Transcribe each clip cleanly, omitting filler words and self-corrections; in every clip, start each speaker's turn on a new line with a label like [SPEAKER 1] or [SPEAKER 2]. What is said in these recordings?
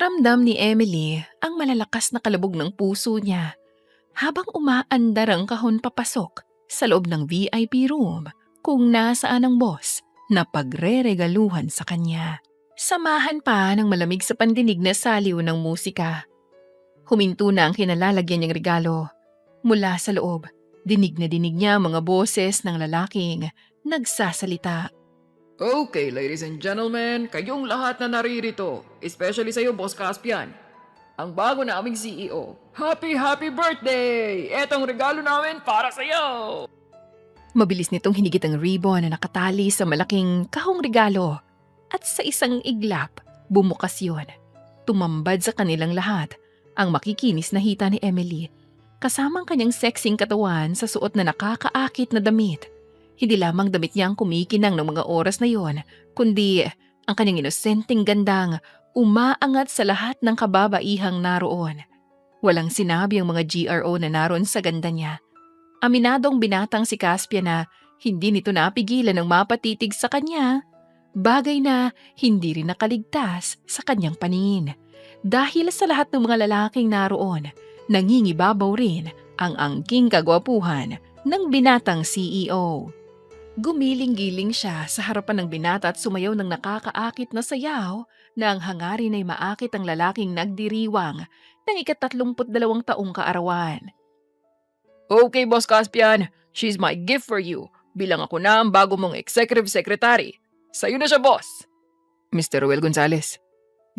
[SPEAKER 1] Ramdam ni Emily ang malalakas na kalabog ng puso niya habang umaandar ang kahon papasok sa loob ng VIP room kung nasaan ang boss na pagre-regaluhan sa kanya. Samahan pa ng malamig sa pandinig na saliw ng musika. Huminto na ang kinalalagyan niyang regalo. Mula sa loob, dinig na dinig niya ang mga boses ng lalaking nagsasalita.
[SPEAKER 2] Okay, ladies and gentlemen, kayong lahat na naririto, especially sa'yo, Boss Caspian, ang bago naming CEO. Happy birthday! Etong regalo namin para sa'yo!
[SPEAKER 1] Mabilis nitong hinigit ang ribbon na nakatali sa malaking kahong regalo at sa isang iglap, bumukas yun. Tumambad sa kanilang lahat ang makikinis na hita ni Emily, kasamang kanyang sexing katawan sa suot na nakakaakit na damit. Hindi lamang damit niya ang kumikinang ng mga oras na yon, kundi ang kanyang inosenteng gandang umaangat sa lahat ng kababaihang naroon. Walang sinabi ang mga GRO na naroon sa ganda niya. Aminadong binatang si Caspian na hindi nito napigilan ng mapatitig sa kanya, bagay na hindi rin nakaligtas sa kanyang paningin. Dahil sa lahat ng mga lalaking naroon, nangingibabaw rin ang angking kagwapuhan ng binatang CEO. Gumiling-giling siya sa harapan ng binata at sumayaw ng nakakaakit na sayaw na ang hangarin ay maakit ang lalaking nagdiriwang ng ika-32 taong kaarawan.
[SPEAKER 2] Okay, Boss Caspian, she's my gift for you. Bilang ako na ang bago mong executive secretary. Sa'yo na siya, boss! Mr. Ruel Gonzales,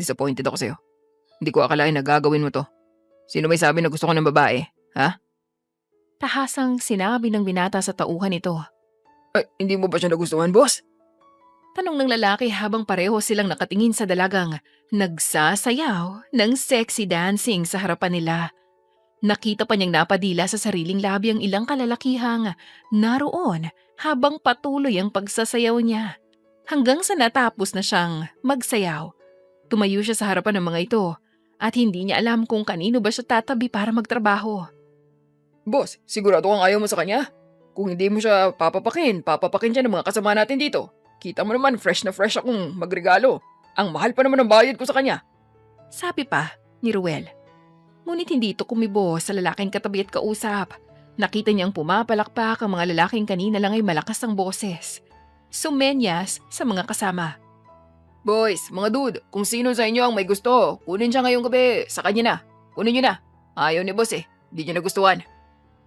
[SPEAKER 2] disappointed ako sa'yo. Hindi ko akalain na gagawin mo to. Sino may sabi na gusto ko ng babae, ha?
[SPEAKER 1] Tahasang sinabi ng binata sa tauhan nito.
[SPEAKER 2] Ay, hindi mo ba siya nagustuhan, boss?
[SPEAKER 1] Tanong ng lalaki habang pareho silang nakatingin sa dalagang nagsasayaw ng sexy dancing sa harapan nila. Nakita pa niyang napadila sa sariling labi ang ilang kalalakihang naroon habang patuloy ang pagsasayaw niya. Hanggang sa natapos na siyang magsayaw, tumayo siya sa harapan ng mga ito at hindi niya alam kung kanino ba siya tatabi para magtrabaho.
[SPEAKER 2] Boss, sigurado kang ayaw mo sa kanya? Kung hindi mo siya papapakin siya ng mga kasama natin dito. Kita mo naman, fresh na fresh akong magregalo. Ang mahal pa naman ang bayad ko sa kanya.
[SPEAKER 1] Sabi pa ni Ruel. Ngunit hindi ito kumibo sa lalaking katabi at kausap. Nakita niyang pumapalakpak ang mga lalaking kanina lang ay malakas ang boses. Sumenyas sa mga kasama.
[SPEAKER 2] Boys, mga dude, kung sino sa inyo ang may gusto, kunin siya ngayong gabi. Sa kanya na. Kunin niyo na. Ayaw ni boss eh. Di niya nagustuhan.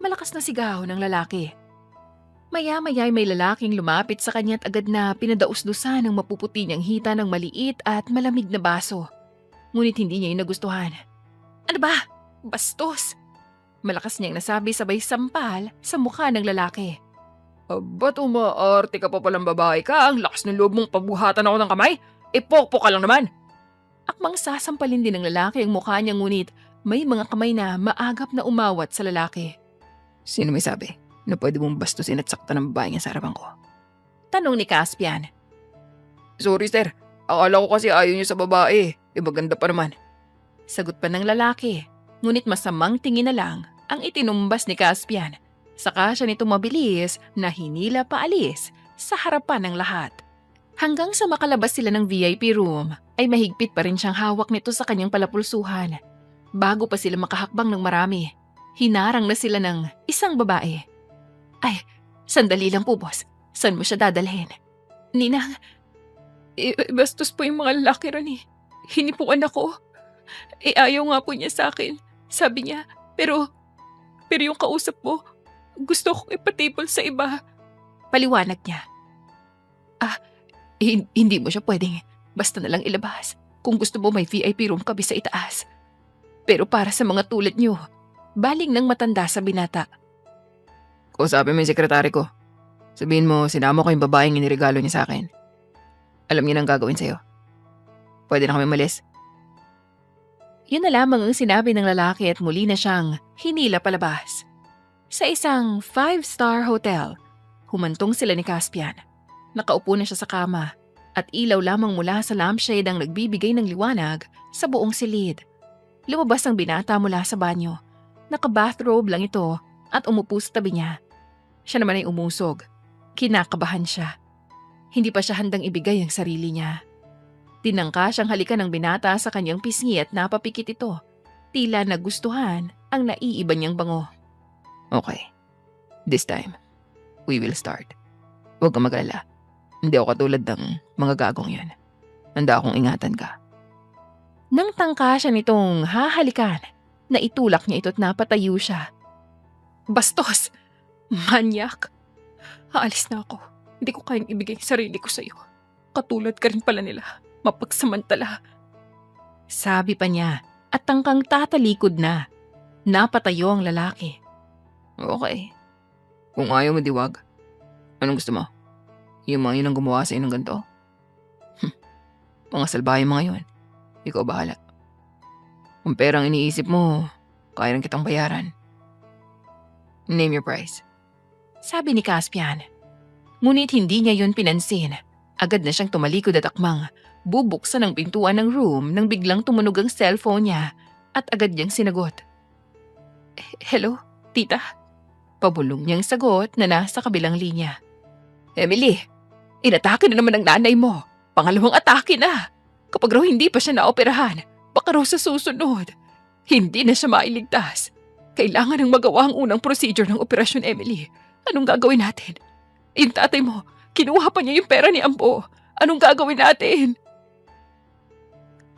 [SPEAKER 1] Malakas na sigaw ng lalaki. Maya-maya ay may lalaking lumapit sa kanya at agad na pinadausdusan ng mapuputi niyang hita ng maliit at malamig na baso. Ngunit hindi niya yung nagustuhan. Ano ba? Bastos! Malakas niyang nasabi sabay sampal sa mukha ng lalaki.
[SPEAKER 2] Ba't umaarte ka pa palang babae ka? Ang lakas ng loob mong pabuhatan ako ng kamay? Ipokpok ka lang naman!
[SPEAKER 1] Akmang sasampalin din ng lalaki ang mukha niya ngunit may mga kamay na maagap na umawat sa lalaki.
[SPEAKER 2] Sino may sabi na pwede mong bastusin at saktan ng babae niya sa harapan ko?
[SPEAKER 1] Tanong ni Caspian.
[SPEAKER 2] Sorry sir, akala ko kasi ayaw niyo sa babae. Maganda pa naman.
[SPEAKER 1] Sagot pa ng lalaki, ngunit masamang tingin na lang ang itinumbas ni Caspian. Saka siya nito mabilis na hinila paalis sa harapan ng lahat. Hanggang sa makalabas sila ng VIP room, ay mahigpit pa rin siyang hawak nito sa kanyang palapulsuhan. Bago pa sila makahakbang ng marami, hinarang na sila ng isang babae. Ay, sandali lang po boss. Saan mo siya dadalhin? Ninang, bastos po yung mga lalaki ron eh. Hinipuan ako. Ayaw nga po niya sa akin. Sabi niya, pero yung kausap mo, gusto kong ipatable sa iba. Paliwanag niya. Hindi mo siya pwedeng basta na lang ilabas. Kung gusto mo may VIP room kami sa itaas. Pero para sa mga tulad niyo, baling ng matanda sa binata.
[SPEAKER 2] Kausapin mo yung sekretary ko. Sabihin mo, sinama ko yung babaeng iniregalo niya sa akin. Alam niya nang gagawin sa'yo. Pwede na kami malis.
[SPEAKER 1] Yun na lamang ang sinabi ng lalaki at muli na siyang hinila palabas. Sa isang 5-star hotel, humantong sila ni Caspian. Nakaupo na siya sa kama at ilaw lamang mula sa lampshade ang nagbibigay ng liwanag sa buong silid. Lumabas ang binata mula sa banyo. Naka-bathrobe lang ito at umupo sa tabi niya. Siya naman ay umusog. Kinakabahan siya. Hindi pa siya handang ibigay ang sarili niya. Tinangka siyang halikan ng binata sa kanyang pisngi at napapikit ito. Tila nagustuhan ang naiiba niyang bango.
[SPEAKER 2] Okay. This time, we will start. Huwag kang mag-alala. Hindi ako katulad ng mga gagong yan. Handa akong ingatan ka.
[SPEAKER 1] Nang tangka siya nitong hahalikan, naitulak niya ito't napatayo siya. Bastos! Manyak! Aalis na ako. Hindi ko kayang ibigay sarili ko sa iyo. Katulad ka rin pala nila. Mapagsamantala. Sabi pa niya at tangkang tatalikod na. Napatayo ang lalaki.
[SPEAKER 2] Okay. Kung ayaw mo diwag, anong gusto mo? Yung mga yun ang gumawa sa inong ganito? Mga salbahe mga yun. Ikaw bahala. Kung perang iniisip mo, kaya rin kitang bayaran. Name your price.
[SPEAKER 1] Sabi ni Caspian. Ngunit hindi niya yun pinansin. Agad na siyang tumalikod at akmang bubuksan ang pintuan ng room nang biglang tumunog ang cellphone niya at agad niyang sinagot. Hello, tita? Pabulong niyang sagot na nasa kabilang linya. Emily, inatake na naman ang nanay mo. Pangalawang atake na. Kapag raw hindi pa siya naoperahan, baka raw sa susunod. Hindi na siya mailigtas. Kailangan ng magawa ang unang procedure ng operasyon, Emily. Anong gagawin natin? Yung tatay mo, kinuha pa niya yung pera ni Ambo. Anong gagawin natin?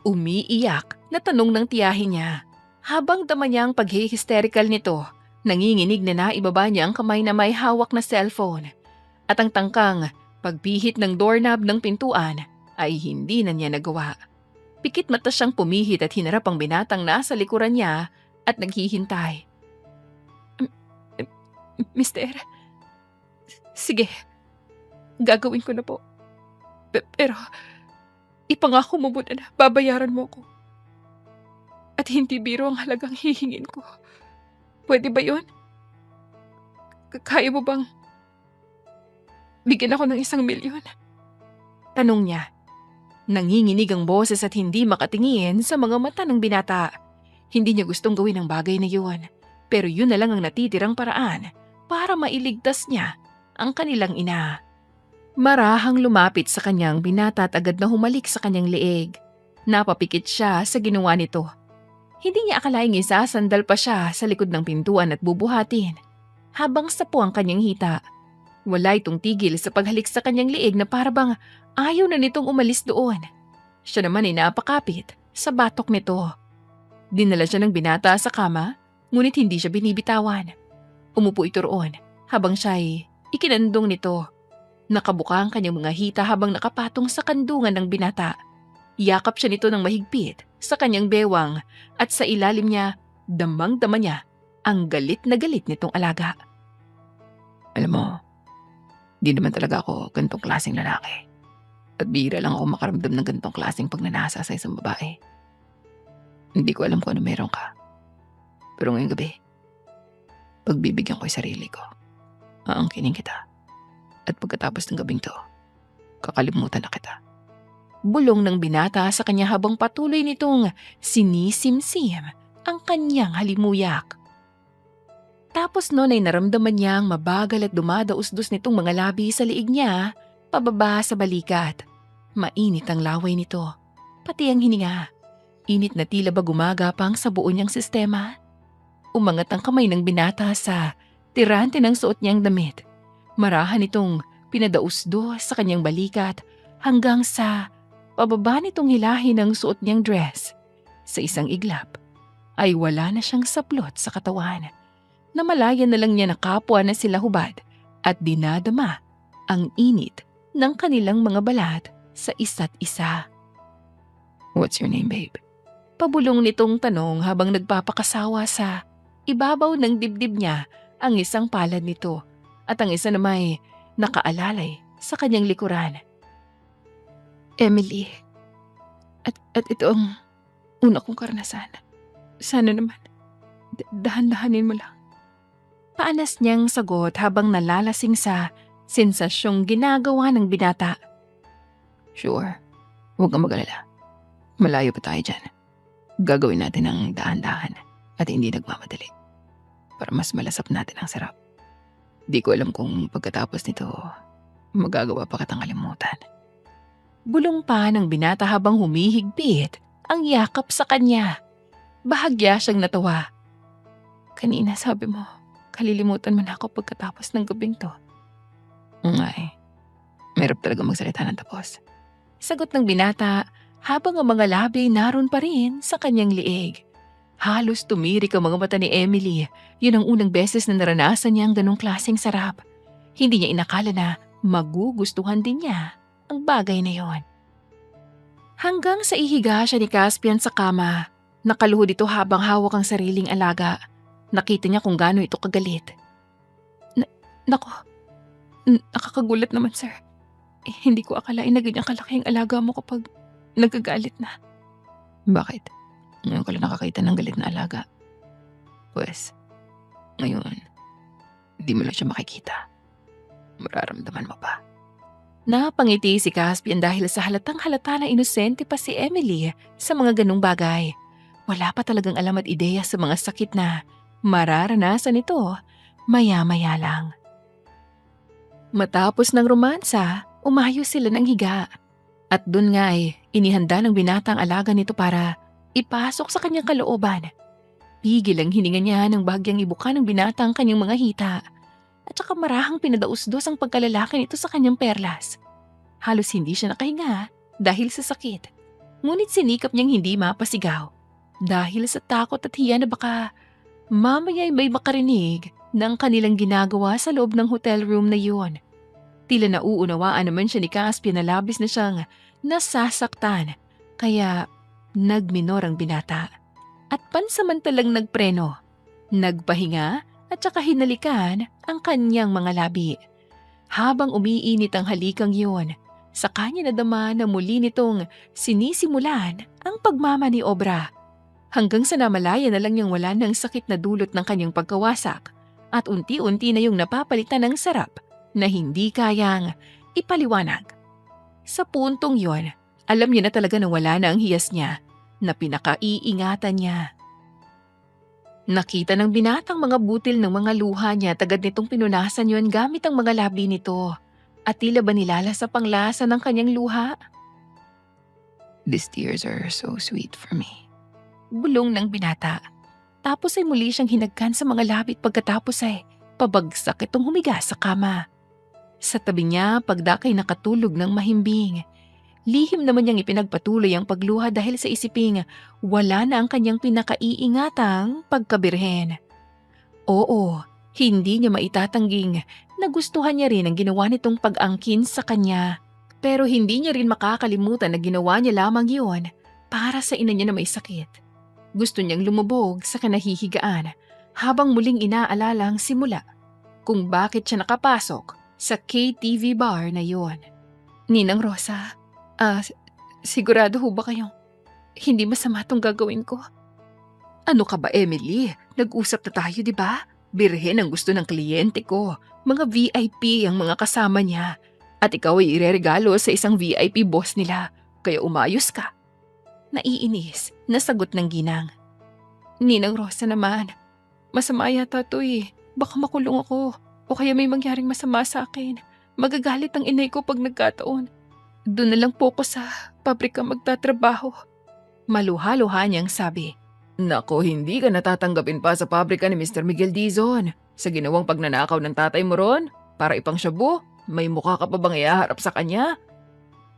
[SPEAKER 1] Umiiyak na tanong ng tiyahin niya. Habang dama niya ang paghi-hysterical nito, nanginginig na naibaba niya ang kamay na may hawak na cellphone. At ang tangkang pagpihit ng doorknob ng pintuan ay hindi na niya nagawa. Pikit mata siyang pumihit at hinarap ang binatang nasa likuran niya at naghihintay. Mister, sige, gagawin ko na po. Pero ipangako mo muna na babayaran mo ko. At hindi biro ang halagang hihingin ko. Pwede ba yun? Kaya mo bang bigyan ako ng 1,000,000? Tanong niya. Nanginginig ang boses at hindi makatingin sa mga mata ng binata. Hindi niya gustong gawin ang bagay na yun. Pero yun na lang ang natitirang paraan para mailigtas niya ang kanilang ina. Marahang lumapit sa kanyang binata at agad na humalik sa kanyang leeg. Napapikit siya sa ginawa nito. Hindi niya akalaing isasandal pa siya sa likod ng pintuan at bubuhatin. Habang sapo ang kanyang hita, wala itong tigil sa paghalik sa kanyang leeg na parabang ayaw na nitong umalis doon. Siya naman ay napakapit sa batok nito. Dinala siya ng binata sa kama, ngunit hindi siya binibitawan. Umupo ito roon habang siya ay ikinandong nito. Nakabuka ang kanyang mga hita habang nakapatong sa kandungan ng binata. Yakap siya nito ng mahigpit sa kanyang bewang at sa ilalim niya, damang-dama niya ang galit na galit nitong alaga.
[SPEAKER 2] Alam mo, di naman talaga ako ganitong klaseng lalaki. At bihira lang ako makaramdam ng ganitong klaseng pagnanasa sa isang babae. Hindi ko alam kung ano meron ka. Pero ngayong gabi, pagbibigyan ko yung sarili ko. Aangkinin kita. At pagkatapos ng gabing to, kakalimutan na kita.
[SPEAKER 1] Bulong ng binata sa kanya habang patuloy nitong sinisimsim ang kanyang halimuyak. Tapos noon ay naramdaman niyang mabagal at dumadausdos nitong mga labi sa liig niya, pababa sa balikat. Mainit ang laway nito, pati ang hininga. Init na tila ba gumagapang sa buo niyang sistema. Umangat ang kamay ng binata sa tirante ng suot niyang damit. Marahan itong pinadausdos sa kanyang balikat hanggang sa pababa nitong hilahin ng suot niyang dress. Sa isang iglap ay wala na siyang saplot sa katawan. Namalayan na lang niya na kapwa na sila hubad at dinadama ang init ng kanilang mga balat sa isa't isa.
[SPEAKER 2] What's your name, babe?
[SPEAKER 1] Pabulong nitong tanong habang nagpapakasawa sa ibabaw ng dibdib niya ang isang palad nito at ang isa namay nakaalalay sa kanyang likuran. Emily. At ito ang una kong karanasan. Sana naman, dahan-dahanin mo lang. Paanas niyang sagot habang nalalasing sa sensasyong ginagawa ng binata.
[SPEAKER 2] Sure. Huwag kang mag-alala. Malayo pa tayo dyan. Gagawin natin ang dahan-dahan at hindi nagmamadali. Para mas malasap natin ang sarap. Di ko alam kung pagkatapos nito, magagawa pa kitang kalimutan.
[SPEAKER 1] Bulong pa ng binata habang humihigpit ang yakap sa kanya. Bahagya siyang natawa. Kanina sabi mo, kalilimutan mo na ako pagkatapos ng gabing to.
[SPEAKER 2] Ngay, mahirap talaga magsalita ng tapos.
[SPEAKER 1] Sagot ng binata habang ang mga labi naroon pa rin sa kanyang liig. Halos tumirik ang mga mata ni Emily. Yun ang unang beses na naranasan niya ang ganong klaseng sarap. Hindi niya inakala na magugustuhan din niya ang bagay na yon. Hanggang sa ihiga siya ni Caspian sa kama, nakaluhod ito habang hawak ang sariling alaga. Nakita niya kung gaano ito kagalit. Nakakagulat naman, sir. Hindi ko akalain na ganyan kalaki ang alaga mo kapag nagagalit na.
[SPEAKER 2] Bakit? Ngayon ko lang nakakita ng galit na alaga. Pues, ngayon, di mo lang siya makikita. Mararamdaman mo pa.
[SPEAKER 1] Napangiti si Caspian dahil sa halatang halata na inosente pa si Emily sa mga ganong bagay. Wala pa talagang alam at ideya sa mga sakit na mararanasan ito maya-maya lang. Matapos ng romansa, umayos sila ng higa. At dun nga inihanda ng binatang alaga nito para ipasok sa kanyang kalooban. Pigil ang hininga niya nang bahagyang ibuka ng binatang kanyang mga hita. At saka marahang pinadausdos ang pagkalalaki nito sa kanyang perlas. Halos hindi siya nakahinga dahil sa sakit. Ngunit sinikap niyang hindi mapasigaw. Dahil sa takot at hiya na baka mamaya'y may makarinig ng kanilang ginagawa sa loob ng hotel room na yun. Tila nauunawaan naman siya ni Caspian na labis na siyang nasasaktan. Kaya nagminor ang binata. At pansamantalang nagpreno. Nagpahinga at saka hinalikan ang kanyang mga labi. Habang umiinit ang halikang yun, sa kanya nadama na muli nitong sinisimulan ang pagmamaniobra. Hanggang sa namalaya na lang niyang wala ng sakit na dulot ng kanyang pagkawasak at unti-unti na yung napapalitan ng sarap na hindi kayang ipaliwanag. Sa puntong yon, alam niya na talaga na wala na ang hiyas niya na pinakaiingatan niya. Nakita ng binatang mga butil ng mga luha niya tagad nitong pinunasan yon gamit ang mga labi nito. At tila ba nilala sa panglasa ng kanyang luha?
[SPEAKER 2] These tears are so sweet for me.
[SPEAKER 1] Bulong ng binata. Tapos ay muli siyang hinagkan sa mga labi at pagkatapos ay pabagsak itong humiga sa kama. Sa tabi niya pagdakay nakatulog ng mahimbing. Lihim naman niyang ipinagpatuloy ang pagluha dahil sa isiping wala na ang kanyang pinakaiingatang pagkabirhen. Oo, hindi niya maitatangging nagustuhan niya rin ang ginawa nitong pag-angkin sa kanya. Pero hindi niya rin makakalimutan na ginawa niya lamang yun para sa ina niya na may sakit. Gusto niyang lumubog sa kanahihigaan habang muling inaalalang simula kung bakit siya nakapasok sa KTV bar na yun. Ninang Rosa, sigurado ho ba kayong hindi masama itong gagawin ko?
[SPEAKER 2] Ano ka ba, Emily? Nag-usap na tayo, di ba? Birhen ang gusto ng kliyente ko. Mga VIP ang mga kasama niya. At ikaw ay ireregalo sa isang VIP boss nila. Kaya umayos ka.
[SPEAKER 1] Naiinis na sagot ng ginang. Ninang Rosa naman, masama yata to Baka makulong ako o kaya may mangyaring masama sa akin. Magagalit ang inay ko pag nagkataon. Doon na lang po ko sa pabrika magtatrabaho. Maluha-luha niyang sabi.
[SPEAKER 2] Nako, hindi ka natatanggapin pa sa pabrika ni Mr. Miguel Dizon. Sa ginawang pagnanakaw ng tatay mo ron, para ipang shabu, may mukha ka pa bang ihaharap sa kanya?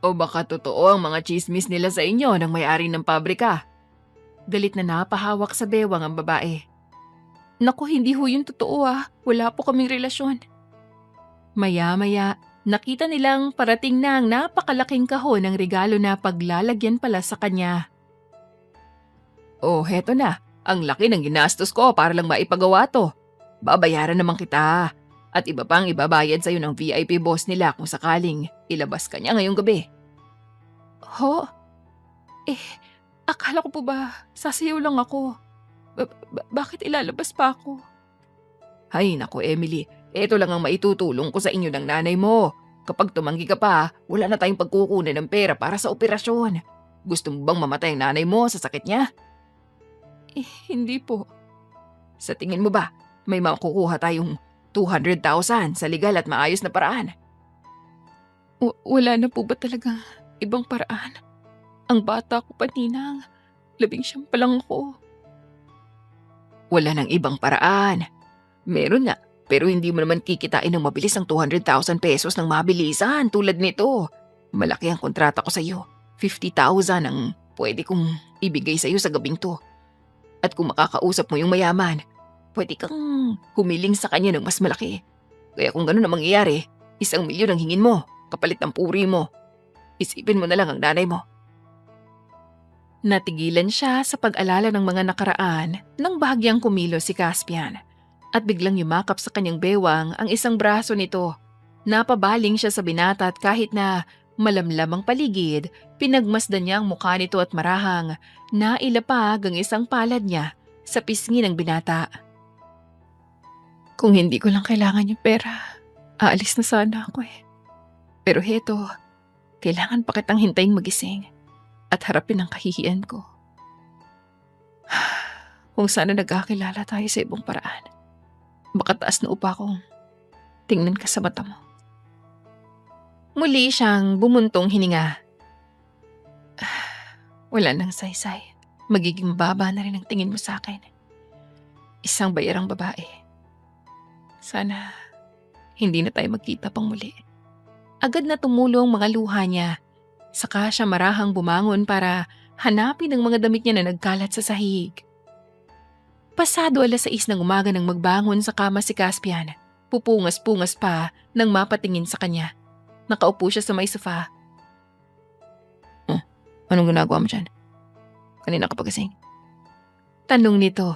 [SPEAKER 2] O baka totoo ang mga chismis nila sa inyo ng may-ari ng pabrika?
[SPEAKER 1] Galit na napahawak sa bewang ang babae. Naku, hindi ho yun totoo Wala po kaming relasyon. Maya-maya, nakita nilang parating na ang napakalaking kahon ng regalo na paglalagyan pala sa kanya.
[SPEAKER 2] Oh, heto na. Ang laki ng ginastos ko para lang maipagawa to. Babayaran naman kita. At iba pang ibabayad sa'yo ng VIP boss nila kung sakaling ilabas ka niya ngayong gabi.
[SPEAKER 1] Ho? Akala ko po ba sasayaw lang ako? Bakit ilalabas pa ako?
[SPEAKER 2] Ay naku, Emily. Ito lang ang maitutulong ko sa inyo ng nanay mo. Kapag tumanggi ka pa, wala na tayong pagkukunan ng pera para sa operasyon. Gusto mo bang mamatay ang nanay mo sa sakit niya?
[SPEAKER 1] Hindi po.
[SPEAKER 2] Sa tingin mo ba, may makukuha tayong 200,000 sa legal at maayos na paraan?
[SPEAKER 1] Wala na po ba talagang ibang paraan. Ang bata ko pa, Ninang. 19 pa lang ako.
[SPEAKER 2] Wala nang ibang paraan. Meron nga, pero hindi mo naman kikitain ng mabilis ang 200,000 pesos ng mabilisan tulad nito. Malaki ang kontrata ko sa'yo. 50,000 ang pwede kong ibigay sa'yo sa gabing to. At kung makakausap mo yung mayaman, pwede kang humiling sa kanya ng mas malaki. Kaya kung ganun ang mangyayari, 1,000,000 ang hingin mo, kapalit ng puri mo. Isipin mo na lang ang nanay mo.
[SPEAKER 1] Natigilan siya sa pag-alala ng mga nakaraan nang bahagyang kumilos si Caspian at biglang yumakap sa kanyang bewang ang isang braso nito. Napabaling siya sa binata at kahit na malamlam ang paligid, pinagmasdan niya ang mukha nito at marahang nailapag ang isang palad niya sa pisngi ng binata. Kung hindi ko lang kailangan yung pera, aalis na sana ako eh. Pero heto, kailangan pa kitang hintayin magising at harapin ang kahihiyan ko. Kung sana nagkakilala tayo sa ibang paraan, baka taas na upa kong tingnan ka sa mata mo. Muli siyang bumuntong hininga. Wala nang saysay. Magiging mababa na rin ang tingin mo sa akin. Isang bayarang babae. Sana hindi na tayo magkita pang muli. Agad na tumulo ang mga luha niya. Saka siya marahang bumangon para hanapin ang mga damit niya na nagkalat sa sahig. Pasado 6:00 ng umaga nang magbangon sa kama si Caspian. Pupungas-pungas pa nang mapatingin sa kanya. Nakaupo siya sa may sofa.
[SPEAKER 2] Anong ginagawa mo dyan? Kanina ka pagising.
[SPEAKER 1] Tanong nito.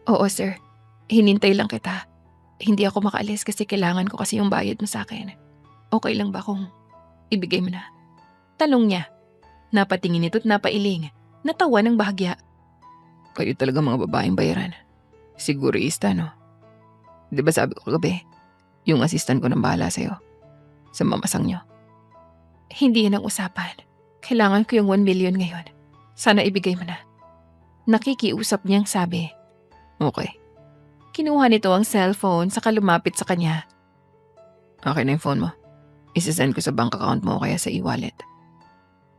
[SPEAKER 1] Oo sir, hinintay lang kita. Hindi ako makaalis kasi kailangan ko kasi yung bayad mo sa akin. Okay lang ba kung ibigay mo na? Tanong niya. Napatingin ito't napailing. Natawa ng bahagya.
[SPEAKER 2] Kayo talaga mga babaeng bayaran. Sigurista, no? Di ba sabi ko kagabi, yung assistant ko nang bahala sa'yo. Sa mamasang nyo.
[SPEAKER 1] Hindi yan ang usapan. Kailangan ko yung 1 million ngayon. Sana ibigay mo na. Nakikiusap niyang sabi.
[SPEAKER 2] Okay.
[SPEAKER 1] Kinuha nito ang cellphone saka lumapit sa kanya.
[SPEAKER 2] Okay na yung phone mo. Isasend ko sa bank account mo o kaya sa e-wallet.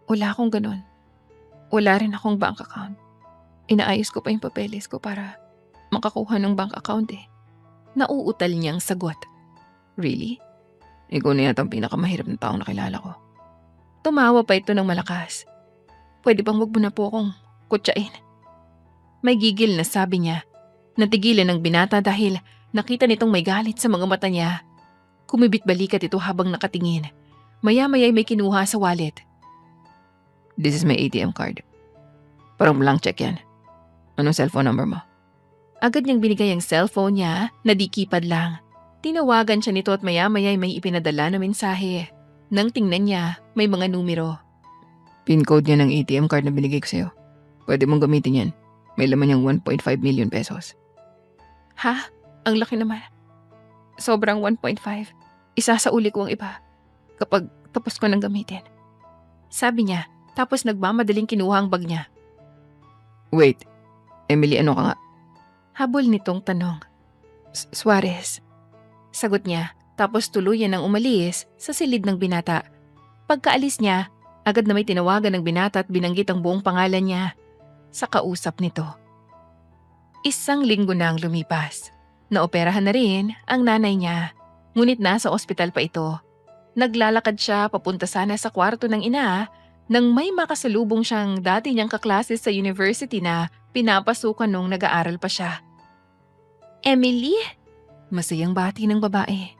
[SPEAKER 1] Wala akong ganun. Wala rin akong bank account. Inaayos ko pa yung papeles ko para makakuha ng bank account eh. Nauutal niyang sagot.
[SPEAKER 2] Really? Ikaw na yata ang pinakamahirap na taong nakilala ko.
[SPEAKER 1] Tumawa pa ito ng malakas. Pwede bang wag mo na po akong kutsain? May gigil na sabi niya. Natigilan ng binata dahil nakita nitong may galit sa mga mata niya. Kumibit balikat ito habang nakatingin. Maya-maya'y may kinuha sa wallet.
[SPEAKER 2] This is my ATM card. Parang blank check yan. Anong cellphone number mo?
[SPEAKER 1] Agad niyang binigay ang cellphone niya na di keypad lang. Tinawagan siya nito at maya-maya'y may ipinadala na mensahe. Nang tingnan niya, may mga numero.
[SPEAKER 2] PIN code niya ng ATM card na binigay ko sa'yo. Pwede mong gamitin yan. May laman niyang 1.5 million pesos.
[SPEAKER 1] Ha? Ang laki naman. Sobrang 1.5. Isasauli ko ang iba kapag tapos ko nang gamitin. Sabi niya, tapos nagmamadaling kinuha ang bag niya.
[SPEAKER 2] Wait, Emily, ano ka nga?
[SPEAKER 1] Habol nitong tanong. Suarez. Sagot niya, tapos tuluyan ang umalis sa silid ng binata. Pagkaalis niya, agad na may tinawagan ng binata at binanggit ang buong pangalan niya sa kausap nito. 1 linggo na ang lumipas. Naoperahan na rin ang nanay niya, ngunit nasa ospital pa ito. Naglalakad siya papunta sana sa kwarto ng ina nang may makasalubong siyang dati niyang kaklase sa university na pinapasukan nung nag-aaral pa siya. Emily? Masayang bati ng babae.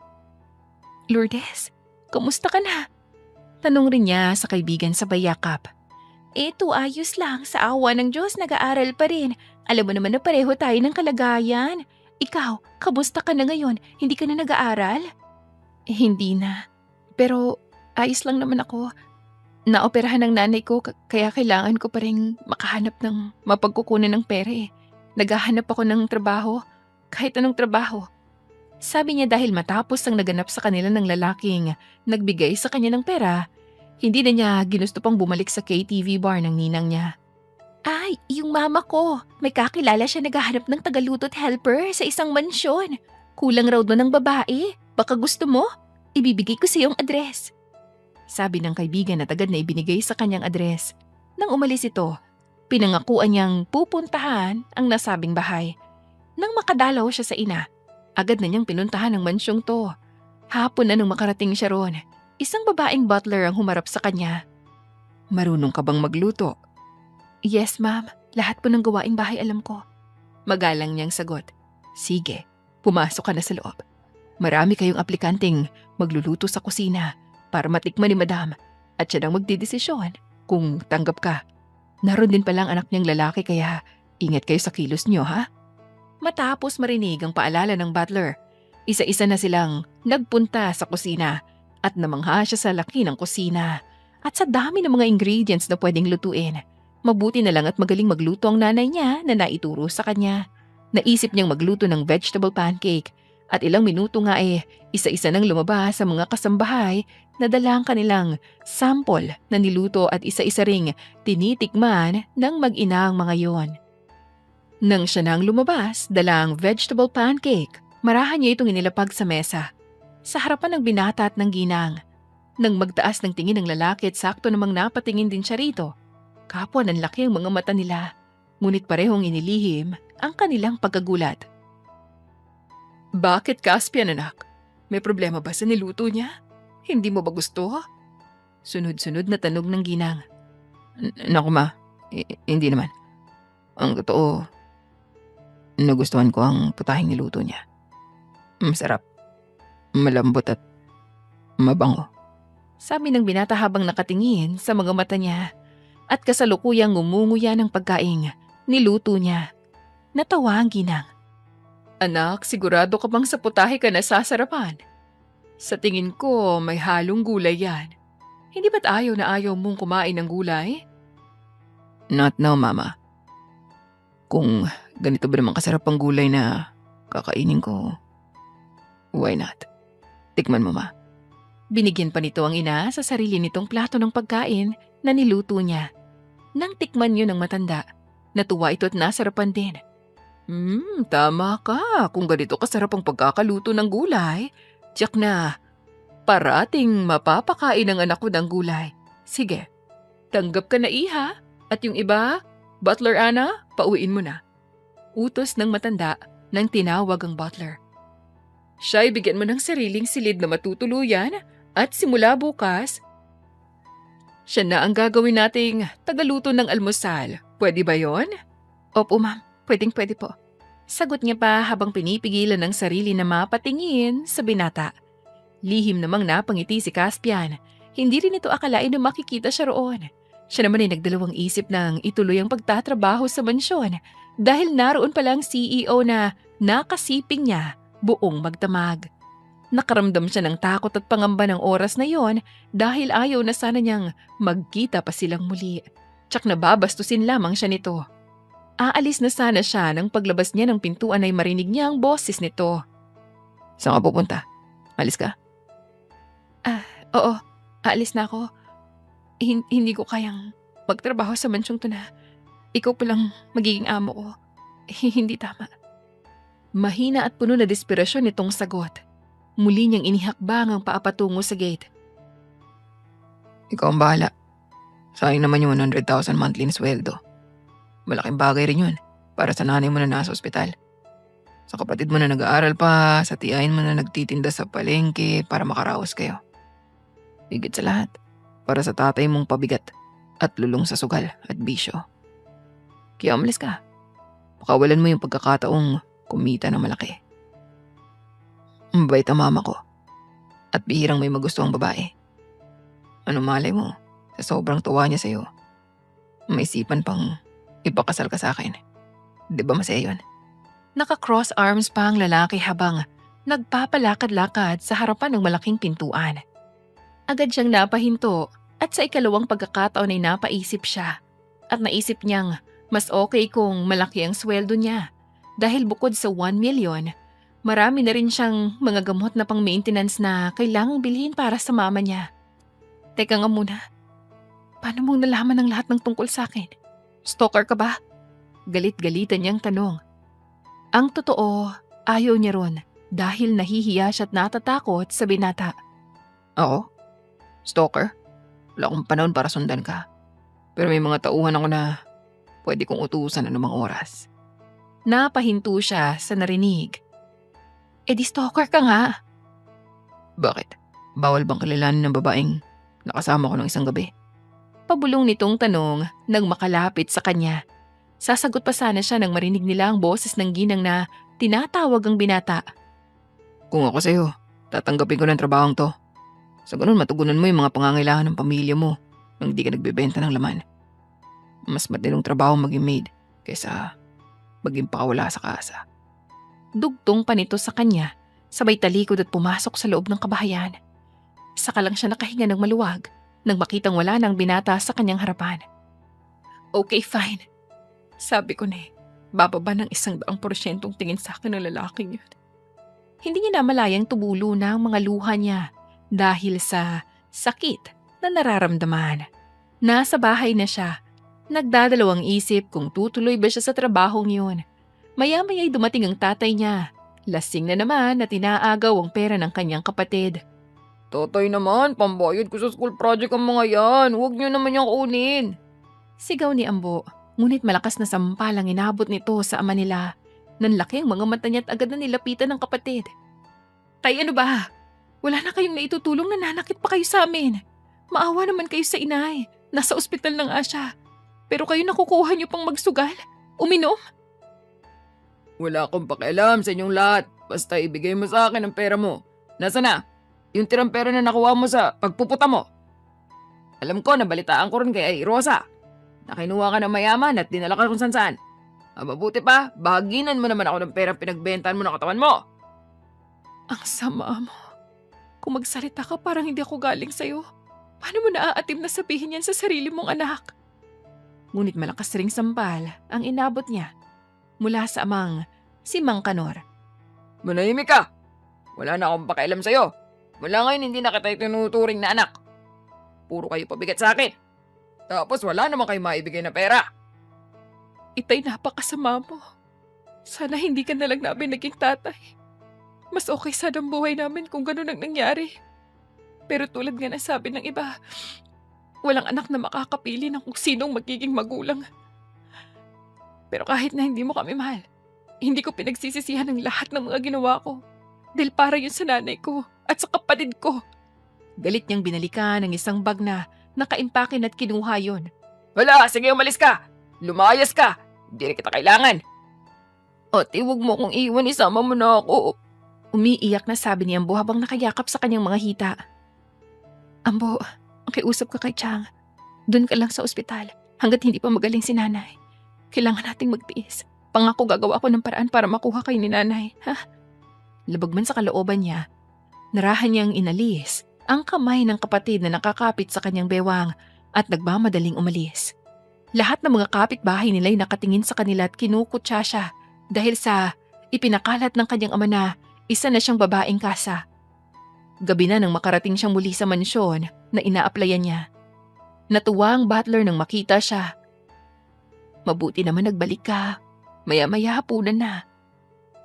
[SPEAKER 1] Lourdes, kamusta ka na? Tanong rin niya sa kaibigan sa bayakap. Eto, ayos lang. Sa awa ng Diyos, nag-aaral pa rin. Alam mo naman na pareho tayo ng kalagayan. Ikaw, kamusta ka na ngayon? Hindi ka na nag-aaral? Hindi na. Pero ayos lang naman ako. Naoperahan ng nanay ko kaya kailangan ko pa rin makahanap ng mapagkukunan ng pera eh. Naghahanap ako ng trabaho. Kahit anong trabaho. Sabi niya dahil matapos ang naganap sa kanila ng lalaking nagbigay sa kanya ng pera, hindi na niya ginusto pang bumalik sa KTV bar ng ninang niya. Ay, yung mama ko. May kakilala siya naghahanap ng tagaluto't helper sa isang mansyon. Kulang raw doon ng babae. Baka gusto mo? Ibibigay ko sa iyong address. sabi ng kaibigan at agad na ibinigay sa kanyang address. Nang umalis ito, pinangakuan niyang pupuntahan ang nasabing bahay. Nang makadalaw siya sa ina, agad na niyang pinuntahan ang mansyong to. Hapon na nung makarating siya roon, isang babaeng butler ang humarap sa kanya.
[SPEAKER 2] Marunong ka bang magluto?
[SPEAKER 1] Yes, ma'am. Lahat po ng gawaing bahay alam ko. Magalang niyang sagot. Sige, pumasok ka na sa loob. Marami kayong aplikanteng magluluto sa kusina para matikman ni madam at siya nang magdidesisyon kung tanggap ka. Naroon din palang anak niyang lalaki kaya ingat kayo sa kilos niyo, ha? Matapos marinig ang paalala ng butler, isa-isa na silang nagpunta sa kusina at namangha siya sa laki ng kusina at sa dami ng mga ingredients na pwedeng lutuin. Mabuti na lang at magaling magluto ang nanay niya na naituro sa kanya. Naisip niyang magluto ng vegetable pancake at ilang minuto nga isa-isa nang lumabas sa mga kasambahay na dala ang kanilang sample na niluto at isa-isa ring tinitikman ng mag-ina ang mga yon. Nang siya nang lumabas, dala ang vegetable pancake, marahan niya itong inilapag sa mesa. Sa harapan ng binata at ng ginang. Nang magtaas ng tingin ng lalaki at sakto namang napatingin din siya rito, kapwa ng laki ang mga mata nila, ngunit parehong inilihim ang kanilang pagkagulat. Bakit, Caspian, anak? May problema ba sa niluto niya? Hindi mo ba gusto? Sunod-sunod na tanong ng ginang.
[SPEAKER 2] Naku ma, hindi naman. Ang totoo, nagustuhan ko ang putahing niluto niya. Masarap, malambot at mabango.
[SPEAKER 1] Sabi ng binata habang nakatingin sa mga mata niya at kasalukuyang ngumunguya ng pagkaing niluto niya. Natawa ang ginang. Anak, sigurado ka bang sa putahe ka nasasarapan? Sa tingin ko, may halong gulay yan. Hindi ba't ayaw na ayaw mong kumain ng gulay?
[SPEAKER 2] Not now, mama. Kung ganito ba naman kasarap ang gulay na kakainin ko, why not? Tikman mo, ma.
[SPEAKER 1] Binigyan pa nito ang ina sa sarili nitong plato ng pagkain na niluto niya. Nang tikman yun ng matanda, natuwa ito at nasarapan din. Tama ka. Kung ganito kasarap ang pagkakaluto ng gulay, tiyak na parating mapapakain ng anak ko ng gulay. Sige, tanggap ka na iha. At yung iba, Butler Ana, pauwiin mo na. Utos ng matanda nang tinawag ang butler. Siya'y bigyan mo ng sariling silid na matutuluyan at simula bukas, siya na ang gagawin nating tagaluto ng almusal. Pwede ba yon? Opo, ma'am. Pwedeng-pwede po. Sagot niya pa habang pinipigilan ng sarili na mapatingin sa binata. Lihim namang napangiti si Caspian. Hindi rin ito akalain na makikita siya roon. Siya naman ay nagdalawang isip ng ituloy ang pagtatrabaho sa mansyon dahil naroon pala ang CEO na nakasiping niya buong magdamag. Nakaramdam siya ng takot at pangamba ng oras na yon dahil ayaw na sana niyang magkita pa silang muli. Tsak nababastusin lamang siya nito. Aalis na sana siya nang paglabas niya ng pintuan ay marinig niya ang boses nito.
[SPEAKER 2] Saan ka pupunta? Alis ka?
[SPEAKER 1] Oo, aalis na ako. Hindi ko kayang magtrabaho sa mansyong to na ikaw palang magiging amo ko. Hindi tama. Mahina at puno na desperasyon itong sagot. Muli niyang inihakbang ang paapatungo sa gate.
[SPEAKER 2] Ikaw ang bahala. Sayang naman yung 100,000 monthly na sweldo. Malaking bagay rin yun para sa nanay mo na nasa ospital. Sa kapatid mo na nag-aaral pa, sa tiyahin mo na nagtitinda sa palengke para makaraos kayo. Higit sa lahat, para sa tatay mong pabigat at lulong sa sugal at bisyo. Kaya umalis ka. Pakawalan mo yung pagkakataong kumita ng malaki. Mabait ang mama ko at bihirang may magustuhang babae. Ano malay mo, sa sobrang tuwa niya sa'yo, may isipan pang ipakasal ka sa akin. Di ba masaya yun?
[SPEAKER 1] Naka-cross arms pa ang lalaki habang nagpapalakad-lakad sa harapan ng malaking pintuan. Agad siyang napahinto at sa ikalawang pagkakataon ay napaisip siya at naisip niyang mas okay kung malaki ang sweldo niya dahil bukod sa 1 million, marami na rin siyang mga gamot na pang-maintenance na kailangang bilhin para sa mama niya. Teka nga muna, paano mong nalaman ang lahat ng tungkol sa akin? Stalker ka ba? Galit-galitan niyang tanong. Ang totoo, ayaw niya ron dahil nahihiya siya at natatakot sa binata.
[SPEAKER 2] Oo? Stalker? Wala akong panahon para sundan ka. Pero may mga tauhan ako na pwede kong utusan anumang oras.
[SPEAKER 1] Napahinto siya sa narinig. Di stalker ka nga.
[SPEAKER 2] Bakit? Bawal bang kilalanin ng babaeng nakasama ko ng isang gabi?
[SPEAKER 1] Pabulong nitong tanong nang makalapit sa kanya. Sasagot pa sana siya nang marinig nila ang boses ng ginang na tinatawag ang binata.
[SPEAKER 2] Kung ako sa'yo, tatanggapin ko ng trabahong to. Sa ganun matugunan mo yung mga pangangailangan ng pamilya mo nang di ka nagbebenta ng laman. Mas matinong trabaho maging maid kaysa maging pakawala sa kasa.
[SPEAKER 1] Dugtong pa nito sa kanya, sabay talikod at pumasok sa loob ng kabahayan. Saka lang siya nakahinga ng maluwag nang makitang wala nang binata sa kanyang harapan. Okay, fine. Sabi ko na bababa ng 100% tingin sa akin ng lalaking yun. Hindi niya namalayang tumulo na ang mga luha niya dahil sa sakit na nararamdaman. Nasa bahay na siya. Nagdadalawang isip kung tutuloy ba siya sa trabahong yun. Maya-maya'y dumating ang tatay niya. Lasing na naman na tinaagaw ang pera ng kanyang kapatid.
[SPEAKER 2] Tatay naman, pambayad ko sa school project ang mga yan. Huwag niyo naman yung kunin.
[SPEAKER 1] Sigaw ni Ambo, ngunit malakas na sampalang inabot nito sa ama nila. Nanlaki ang mga mata niya at agad na nilapitan ng kapatid. Tay, ano ba? Wala na kayong naitutulong, nananakit pa kayo sa amin. Maawa naman kayo sa inay. Nasa ospital na nga siya. Pero kayo nakukuha niyo pang magsugal? Uminom?
[SPEAKER 2] Wala akong pakialam sa inyong lahat. Basta ibigay mo sa akin ang pera mo. Nasaan na? Yung tirang pera na nakuha mo sa pagpuputa mo. Alam ko, nabalitaan ko rin kay Rosa. Nakinuha ka ng mayaman at dinala ka kung saan. Mabuti pa, bahaginan mo naman ako ng perang pinagbentan mo ng katawan mo.
[SPEAKER 1] Ang sama mo. Kung magsalita ka parang hindi ako galing sa'yo. Paano mo naaatim na sabihin yan sa sarili mong anak? Ngunit malakas ring sampal ang inabot niya mula sa amang si Mang Kanor.
[SPEAKER 2] Manahimik ka. Wala na akong pakialam sa'yo. Mula ngayon hindi na kita tinuturing na anak. Puro kayo pabigat sa akin. Tapos wala naman kayo maibigay na pera.
[SPEAKER 1] Itay, napakasama mo. Sana hindi ka nalang namin naging tatay. Mas okay sana ang buhay namin kung ganun ang nangyari. Pero tulad nga na sabi ng iba, walang anak na makakapili ng kung sinong magiging magulang. Pero kahit na hindi mo kami mahal, hindi ko pinagsisisihan ang lahat ng mga ginawa ko. Dahil para yun sa nanay ko at sa kapatid ko. Galit niyang binalikan ng isang bag na nakaimpakin at kinuha yun.
[SPEAKER 2] Wala, sige umalis ka. Lumayas ka. Hindi rin kita kailangan. Ate, huwag mo kong iwan, isama mo na ako.
[SPEAKER 1] Umiiyak na sabi ni Ambo habang nakayakap sa kanyang mga hita. Ambo, makiusap ka kay Chang. Doon ka lang sa ospital hanggat hindi pa magaling si nanay. Kailangan nating magtiis. Pangako gagawa ako ng paraan para makuha kayo ni nanay, ha? Labag man sa kalooban niya, narahan niyang inalis ang kamay ng kapatid na nakakapit sa kanyang bewang at nagmamadaling umalis. Lahat ng mga kapitbahay nila'y nakatingin sa kanila at kinukutsa siya dahil sa ipinakalat ng kanyang ama na isa na siyang babaeng kasa. Gabi na nang makarating siyang muli sa mansyon na inaaplayan niya. Natuwa ang butler nang makita siya. Mabuti naman nagbalik ka. Maya-maya hapunan na.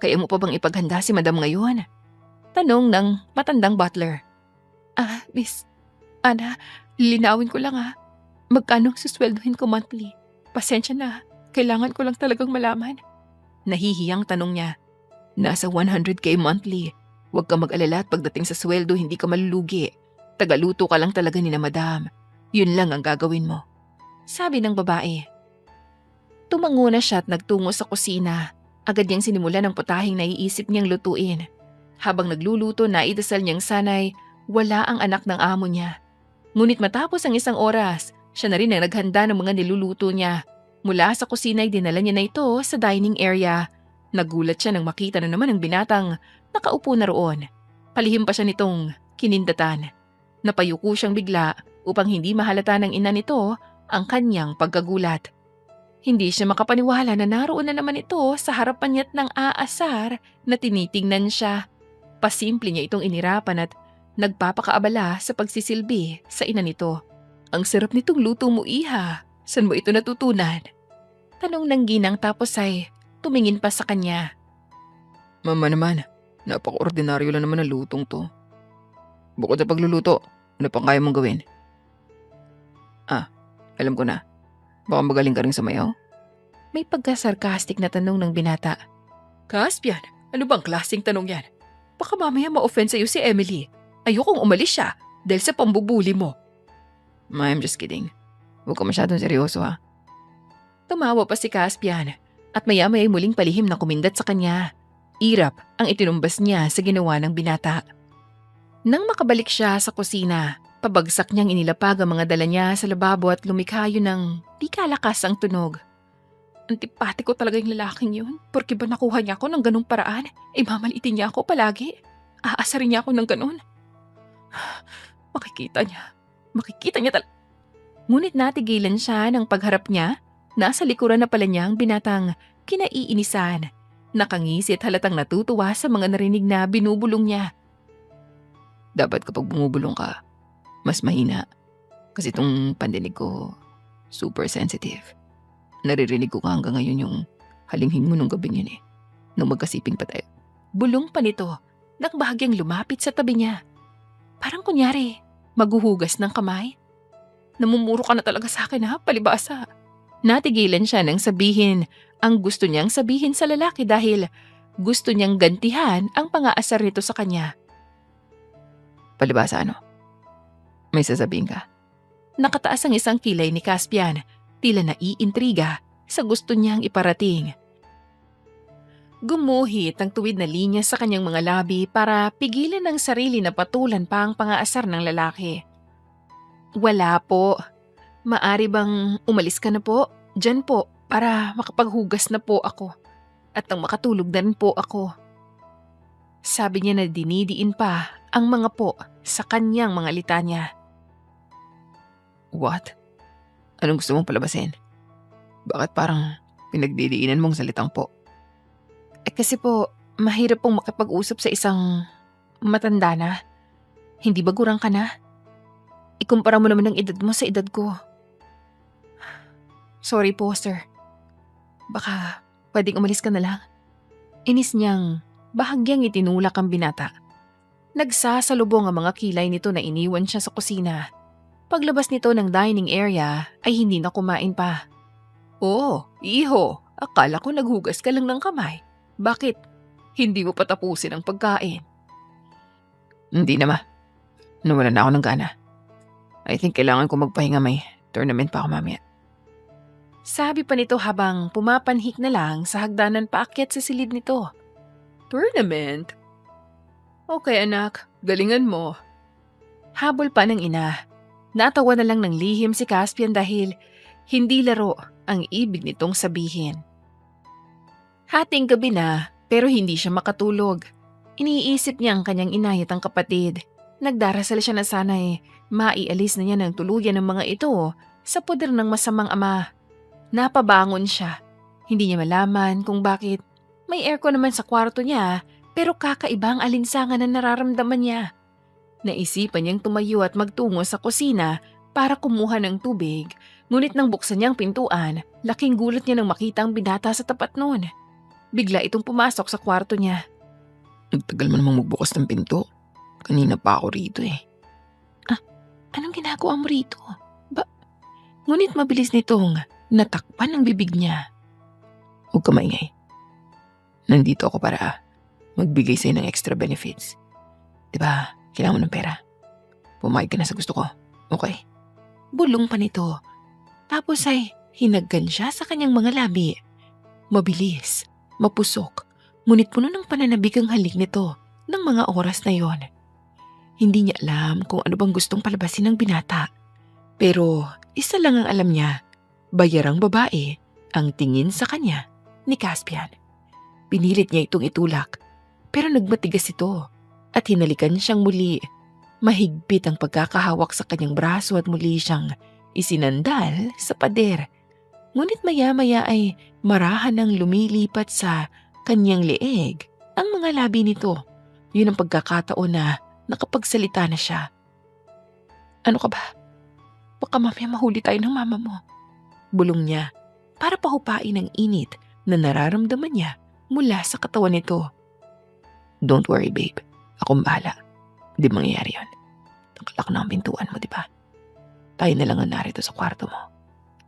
[SPEAKER 1] Kaya mo pa bang ipaghanda si madam ngayon? Tanong ng matandang butler. Miss Ana, lilinawin ko lang Magkano susweldohin ko monthly? Pasensya na, kailangan ko lang talagang malaman. Nahihiyang tanong niya. Nasa 100k monthly. Huwag ka mag-alala at pagdating sa sweldo hindi ka malulugi. Tagaluto ka lang talaga ni na madam. Yun lang ang gagawin mo. Sabi ng babae. Tumango na siya at nagtungo sa kusina. Agad niyang sinimulan ang putahing naiisip niyang lutuin. Habang nagluluto, naidasal niyang sanay wala ang anak ng amo niya. Ngunit matapos ang 1 oras, siya na rin ang naghanda ng mga niluluto niya. Mula sa kusina ay dinala niya na ito sa dining area. Nagulat siya nang makita na naman ang binatang nakaupo na roon. Palihim pa siya nitong kinindatan. Napayuko siyang bigla upang hindi mahalata ng ina nito ang kanyang pagkagulat. Hindi siya makapaniwala na naroon na naman ito sa harapan niya't ng aasar na tinitingnan siya. Pasimple niya itong inirapan at nagpapakaabala sa pagsisilbi sa ina nito. Ang sarap nitong luto mo, iha. Saan mo ito natutunan? Tanong ng ginang tapos ay tumingin pa sa kanya.
[SPEAKER 2] Mama naman, napaka-ordinaryo lang naman ang lutong to. Bukod sa pagluluto, ano pang kaya mong gawin? Alam ko na. Baka magaling ka rin sumayaw?
[SPEAKER 1] May pagka-sarcastic na tanong ng binata.
[SPEAKER 2] Caspian, ano bang klaseng tanong yan? Baka mamaya ma-offend sa'yo si Emily. Ayokong umalis siya dahil sa pambubuli mo. I'm just kidding. Huwag ka masyadong seryoso ha.
[SPEAKER 1] Tumawa pa si Caspian at maya-maya muling palihim na kumindat sa kanya. Irap ang itinumbas niya sa ginawa ng binata. Nang makabalik siya sa kusina, pabagsak niyang inilapag ang mga dala niya sa lababo at lumikha yun ng di kalakas ang tunog. Antipati ko talaga yung lalaking yun. Porque ba nakuha niya ako ng ganung paraan? Mamaliitin niya ako palagi. Aasarin niya ako ng ganun. Makikita niya talaga. Ngunit natigilan siya ng pagharap niya. Nasa likuran na pala niya ang binatang kinaiinisan. Nakangisi at halatang natutuwa sa mga narinig na binubulong niya.
[SPEAKER 2] Dapat kapag bumubulong ka, mas mahina. Kasi itong pandinig ko, super sensitive. Naririnig ko ka hanggang ngayon yung halinghing mo nung gabing yun nung magkasiping pa tayo.
[SPEAKER 1] Bulong pa nito, nang bahagyang lumapit sa tabi niya. Parang kunyari, maghuhugas ng kamay. Namumuro ka na talaga sa akin ha, palibasa. Natigilan siya nang sabihin ang gusto niyang sabihin sa lalaki dahil gusto niyang gantihan ang pangaasar nito sa kanya.
[SPEAKER 2] Palibasa ano? May sasabihin ka?
[SPEAKER 1] Nakataas ang isang kilay ni Caspian, tila naiintriga sa gusto niyang iparating. Gumuhit ang tuwid na linya sa kanyang mga labi para pigilan ang sarili na patulan pa ang pangaasar ng lalaki. Wala po. Maari bang umalis ka na po? Diyan po, para makapaghugas na po ako. At nang makatulog na rin po ako. Sabi niya na dinidiin pa ang mga po sa kanyang mga litanya.
[SPEAKER 2] What? Anong gusto mong palabasin? Bakit parang pinagdidiinan mong salitang po?
[SPEAKER 1] Kasi po, mahirap pong makipag-usap sa isang matanda na. Hindi ba gurang ka na? Ikumpara mo naman ang edad mo sa edad ko. Sorry po, sir. Baka pwedeng umalis ka na lang. Inis niyang bahagyang itinulak ang binata. Nagsasalubong ang mga kilay nito na iniwan siya sa kusina. Paglabas nito ng dining area ay hindi na kumain pa.
[SPEAKER 2] Oh, iho, akala ko naghugas ka lang ng kamay. Bakit? Hindi mo pa tapusin ang pagkain. Hindi na ma. Nawalan na ako ng gana. I think kailangan ko magpahinga, may tournament pa ako mamaya.
[SPEAKER 1] Sabi pa nito habang pumapanhik na lang sa hagdanan paakyat sa silid nito.
[SPEAKER 2] Tournament? Okay anak, galingan mo.
[SPEAKER 1] Habol pa ng ina. Natawa na lang ng lihim si Caspian dahil hindi laro ang ibig nitong sabihin. Hating gabi na pero hindi siya makatulog. Iniisip niya ang kanyang inay at ang kapatid. Nagdarasal siya na sana'y maialis na niya ng tuluyan ng mga ito sa poder ng masamang ama. Napabangon siya. Hindi niya malaman kung bakit may aircon naman sa kwarto niya pero kakaiba ang alinsangan na nararamdaman niya. Naisipan niyang tumayo at magtungo sa kusina para kumuha ng tubig, ngunit nang buksan niyang pintuan, laking gulat niya nang makita ang binata sa tapat noon. Bigla itong pumasok sa kwarto niya.
[SPEAKER 2] Nagtagal mo namang magbukas ng pinto. Kanina pa ako rito
[SPEAKER 1] Anong ginagawa mo rito? Ngunit mabilis nitong natakpan ang bibig niya.
[SPEAKER 2] Huwag ka maingay. Nandito ako para magbigay sa'yo ng extra benefits. Diba, kailangan mo ng pera. Pumayag ka na sa gusto ko, okay?
[SPEAKER 1] Bulong pa nito. Tapos ay hinagkan siya sa kanyang mga labi. Mabilis, mapusok, ngunit puno ng pananabik ang halik nito ng mga oras na yon. Hindi niya alam kung ano bang gustong palabasin ng binata. Pero isa lang ang alam niya, bayarang babae ang tingin sa kanya ni Caspian. Pinilit niya itong itulak, pero nagmatigas ito at hinalikan siyang muli. Mahigpit ang pagkakahawak sa kanyang braso at muli siyang isinandal sa pader. Ngunit maya-maya ay marahan ng lumilipat sa kanyang leeg ang mga labi nito. Yun ang pagkakataon na nakapagsalita na siya. Ano ka ba? Baka mamaya mahuli tayo ng mama mo. Bulong niya para pahupain ang init na nararamdaman niya mula sa katawan nito.
[SPEAKER 2] Don't worry babe, akong bahala. Hindi mangyayari yun. Nakalak na ang pintuan mo, di ba?
[SPEAKER 1] Tayo na lang ang narito sa kwarto mo.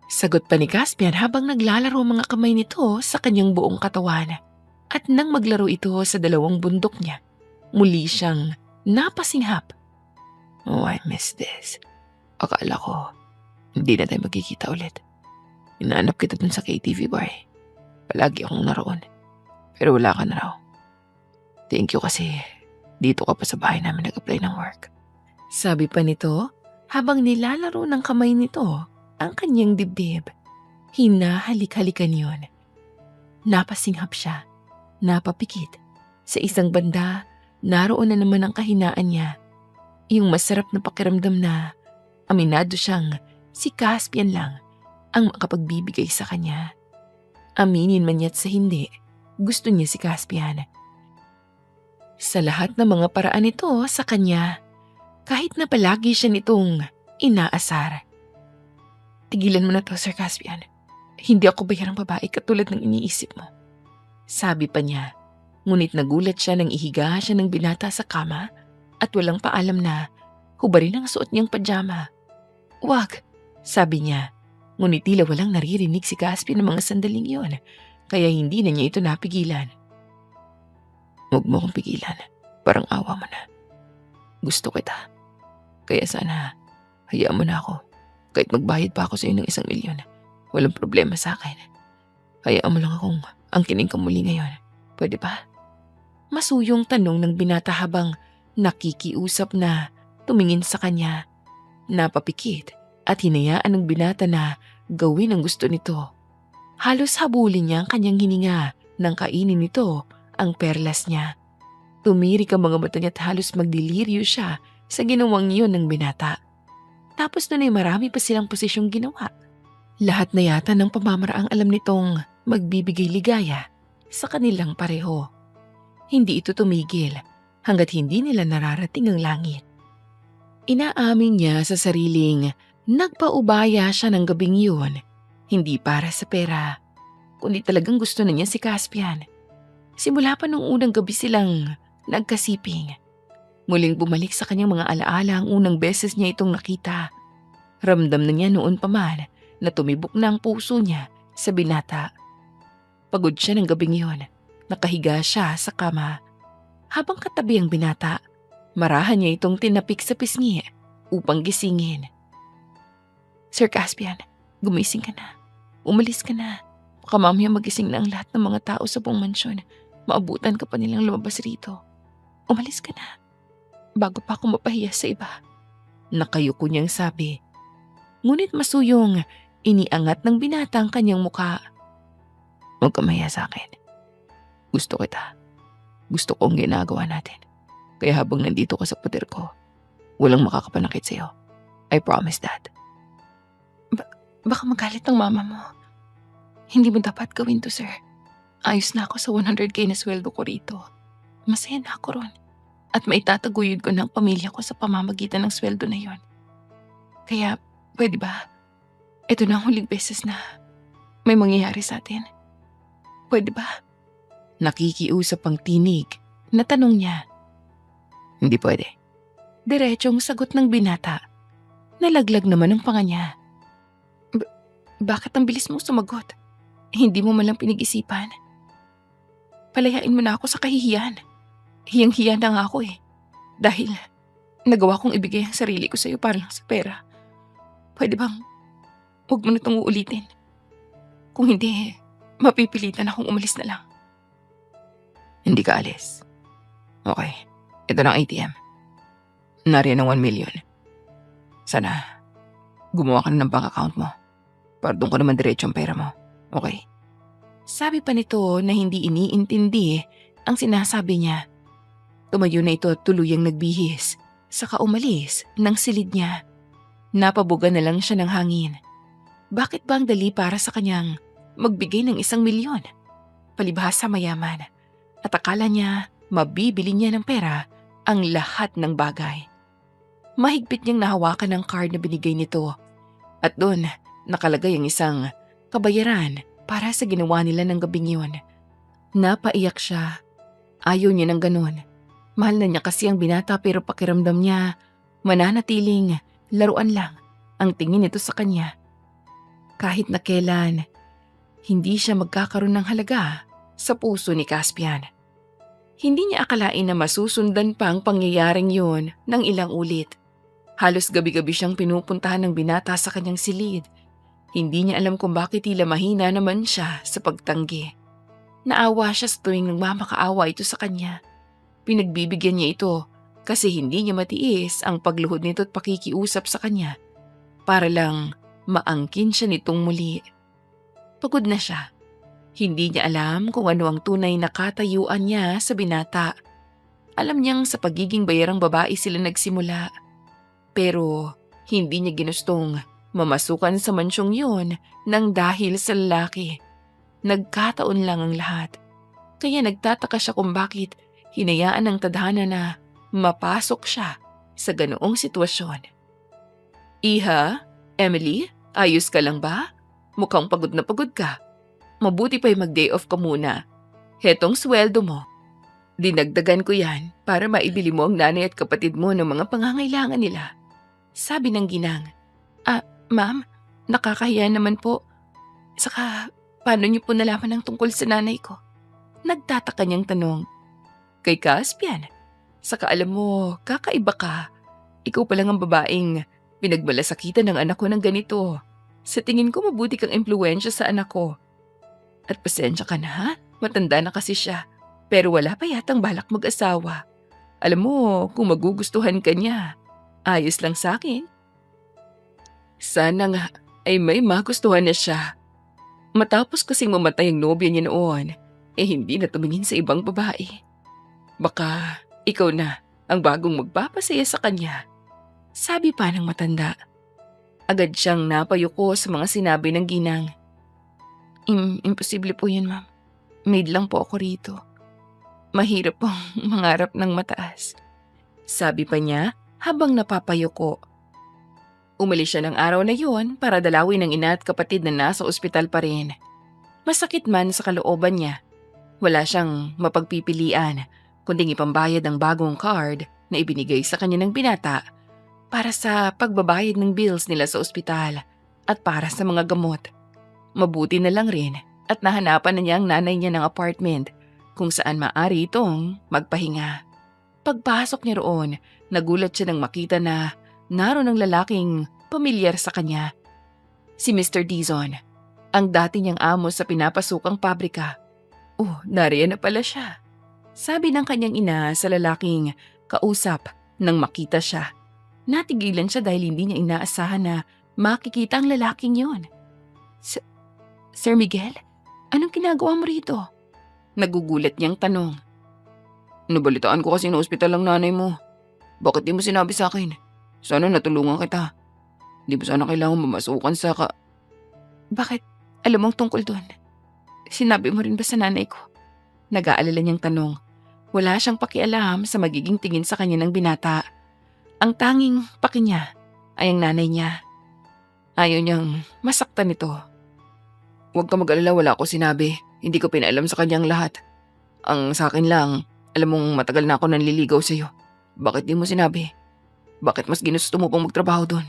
[SPEAKER 1] Sagot pa ni Caspian habang naglalaro ang mga kamay nito sa kanyang buong katawan. At nang maglaro ito sa dalawang bundok niya, muli siyang napasinghap. Oh, I miss this. Akala ko, hindi na tayo magkikita ulit. Inaanap kita dun sa KTV bar. Palagi akong naroon. Pero wala ka na raw. Thank you kasi dito ka pa sa bahay namin nag-apply ng work. Sabi pa nito habang nilalaro ng kamay nito ang kanyang dibdib. Hinahalik-halikan yun. Napasinghap siya. Napapikit. Sa isang banda, naroon na naman ang kahinaan niya. Yung masarap na pakiramdam na aminado siyang si Caspian lang ang makapagbibigay sa kanya. Aminin man niya't sa hindi, gusto niya si Caspian. Sa lahat ng mga paraan nito sa kanya, kahit na palagi siya nitong inaasar. Tigilan mo na to, Sir Caspian. Hindi ako bayarang babae katulad ng iniisip mo. Sabi pa niya, ngunit nagulat siya nang ihiga siya ng binata sa kama at walang paalam na hubarin ang suot niyang pajama. Wag, sabi niya, ngunit tila walang naririnig si Caspian ng mga sandaling iyon, kaya hindi na niya ito napigilan. Huwag mo akong pigilan, parang awa mo na. Gusto kita, kaya sana hayaan mo na ako. Kahit magbayad pa ako sa iyo ng 1 milyon, walang problema sa akin. Hayaan mo lang akong angkinin ka muli ngayon. Pwede ba? Masuyong tanong ng binata habang nakikiusap na tumingin sa kanya. Napapikit at hinayaan ng binata na gawin ang gusto nito. Halos habulin niya ang kanyang hininga nang kainin nito ang perlas niya. Tumirik ang mga mata niya at halos magdiliryo siya sa ginawang iyon ng binata. Tapos nun ay marami pa silang posisyong ginawa. Lahat na yata ng pamamaraang alam nitong magbibigay ligaya sa kanilang pareho. Hindi ito tumigil hanggat hindi nila nararating ang langit. Inaamin niya sa sariling nagpaubaya siya ng gabing yun, hindi para sa pera, kundi talagang gusto na niya si Caspian. Simula pa nung unang gabi silang nagkasiping. Muling bumalik sa kanyang mga alaala ang unang beses niya itong nakita. Ramdam na niya noon pa man na tumibok na ang puso niya sa binata. Pagod siya ng gabing yun. Nakahiga siya sa kama. Habang katabi ang binata, marahan niya itong tinapik sa pisngi upang gisingin. Sir Caspian, gumising ka na. Umalis ka na. Baka mamaya magising na ang lahat ng mga tao sa buong mansyon. Maabutan ka pa nilang lumabas rito. Umalis ka na. Bago pa ako mapahiya sa iba. Nakayuko niyang sabi. Ngunit masuyong iniangat ng binata ang kanyang mukha. Huwag ka mahiya sa akin. Gusto kita. Gusto ko ang ginagawa natin. Kaya habang nandito ka sa pader ko, walang makakapanakit sa'yo. I promise that. Baka magalit ng mama mo. Hindi mo dapat gawin to, sir. Ayos na ako sa 100K na sweldo ko rito. Masaya na ako ron. At maitataguyod ko ng pamilya ko sa pamamagitan ng sweldo na yon. Kaya, pwede ba? Ito na ang huling beses na may mangyayari sa atin. Pwede ba? Nakikiusap ang tinig na tanong niya. Hindi pwede. Diretsong sagot ng binata. Nalaglag naman ang panga niya. Bakit ang bilis mong sumagot? Hindi mo malang pinag-isipan. Palayain mo na ako sa kahihiyan. Hiyang-hiya na nga ako eh. Dahil nagawa kong ibigay ang sarili ko sa iyo para lang sa pera. Pwede bang huwag mo na itong uulitin? Kung hindi, mapipilitan akong umalis na lang. Hindi ka alis. Okay, ito ng ATM. Nariyan ng 1 million. Sana gumawa ka na ng bank account mo. Para doon ko naman diretso ang pera mo. Okay? Sabi pa nito na hindi iniintindi ang sinasabi niya. Tumayo na ito at tuluyang nagbihis. Saka umalis ng silid niya. Napabuga na lang siya ng hangin. Bakit ba ang dali para sa kanyang magbigay ng 1 milyon? Palibhasa mayaman. At akala niya mabibili niya ng pera ang lahat ng bagay. Mahigpit niyang nahawakan ang card na binigay nito. At doon nakalagay ang isang kabayaran para sa ginawa nila ng gabing yun. Napaiyak siya. Ayaw niya ng ganun. Mahal na niya kasi ang binata pero pakiramdam niya mananatiling laruan lang ang tingin nito sa kanya. Kahit na kailan, hindi siya magkakaroon ng halaga sa puso ni Caspian. Hindi niya akalain na masusundan pa ang pangyayaring yun ng ilang ulit. Halos gabi-gabi siyang pinupuntahan ng binata sa kanyang silid. Hindi niya alam kung bakit tila mahina naman siya sa pagtanggi. Naawa siya sa tuwing nagmamakaawa ito sa kanya. Pinagbibigyan niya ito kasi hindi niya matiis ang pagluhod nito at pakikiusap sa kanya para lang maangkin siya nitong muli. Pagod na siya. Hindi niya alam kung ano ang tunay na katayuan niya sa binata. Alam niyang sa pagiging bayarang babae sila nagsimula. Pero hindi niya ginustong mamasukan sa mansyong yun nang dahil sa lalaki. Nagkataon lang ang lahat. Kaya nagtataka siya kung bakit hinayaan ng tadhana na mapasok siya sa ganoong sitwasyon. Iha, Emily, ayos ka lang ba? Mukhang pagod na pagod ka. Mabuti pa'y mag-day off ka muna. Hetong sweldo mo. Dinagdagan ko yan para maibili mo ang nanay at kapatid mo ng mga pangangailangan nila. Sabi ng ginang. Ma'am, nakakahiya naman po. Saka, paano niyo po nalaman ang tungkol sa nanay ko? Nagtataka niyang tanong. Kay Caspian. Saka alam mo, kakaiba ka. Ikaw pa lang ang babaeng pinagmalasakitan ng anak ko ng ganito. Sa tingin ko mabuti kang impluwensya sa anak ko. At pasensya ka na ha, matanda na kasi siya. Pero wala pa yatang balak mag-asawa. Alam mo, kung magugustuhan ka niya, ayos lang sa akin. Sana nga ay may magustuhan na siya. Matapos kasing mamatay ang nobya niya noon, hindi na tumingin sa ibang babae. Baka ikaw na ang bagong magpapasaya sa kanya. Sabi pa ng matanda. Agad siyang napayuko sa mga sinabi ng ginang. Imposible po yun, ma'am. Maid lang po ako rito. Mahirap pong mangarap ng mataas. Sabi pa niya habang napapayuko. Umalis siya ng araw na yun para dalawin ng ina at kapatid na nasa ospital pa rin. Masakit man sa kalooban niya. Wala siyang mapagpipilian kundi ipambayad ang bagong card na ibinigay sa kanya ng binata para sa pagbabayad ng bills nila sa ospital at para sa mga gamot. Mabuti na lang rin at nahanapan na niya ang nanay niya ng apartment kung saan maaari itong magpahinga. Pagpasok niya roon, nagulat siya nang makita na naroon ang lalaking pamilyar sa kanya. Si Mr. Dizon, ang dati niyang amo sa pinapasukang pabrika. Nariyan na pala siya. Sabi ng kanyang ina sa lalaking kausap nang makita siya. Natigilan siya dahil hindi niya inaasahan na makikita ang lalaking yon. Sir Miguel, anong ginagawa mo rito? Nagugulat niyang tanong. Nabalitaan ko kasi na ospital ang nanay mo. Bakit di mo sinabi sa akin? Sana natulungan kita. Di mo sana kailangan mamasukan sa Bakit? Alam mong tungkol doon? Sinabi mo rin ba sa nanay ko? Nag-aalala niyang tanong. Wala siyang pakialam sa magiging tingin sa kanya ng binata. Ang tanging paki niya ay ang nanay niya. Ayaw niyang masaktan ito. Huwag ka mag-alala, wala ako sinabi. Hindi ko pinaalam sa kanyang lahat. Ang sa akin lang, alam mong matagal na ako nanliligaw sa'yo. Bakit di mo sinabi? Bakit mas ginusto mo pang magtrabaho doon?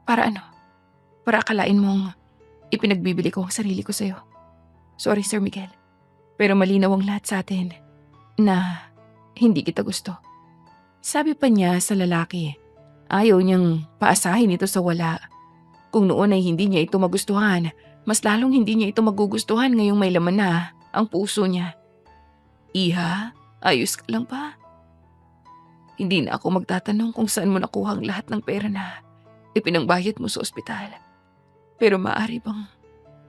[SPEAKER 1] Para ano? Para akalain mong ipinagbibili ko ang sarili ko sa'yo. Sorry, Sir Miguel. Pero malinaw ang lahat sa atin na hindi kita gusto. Sabi pa niya sa lalaki. Ayaw niyang paasahin ito sa wala. Kung noon ay hindi niya ito magustuhan, mas lalong hindi niya ito magugustuhan ngayong may laman na ang puso niya. Iha, ayos ka lang ba? Hindi na ako magtatanong kung saan mo nakuha ang lahat ng pera na ipinangbayad mo sa ospital. Pero maaari bang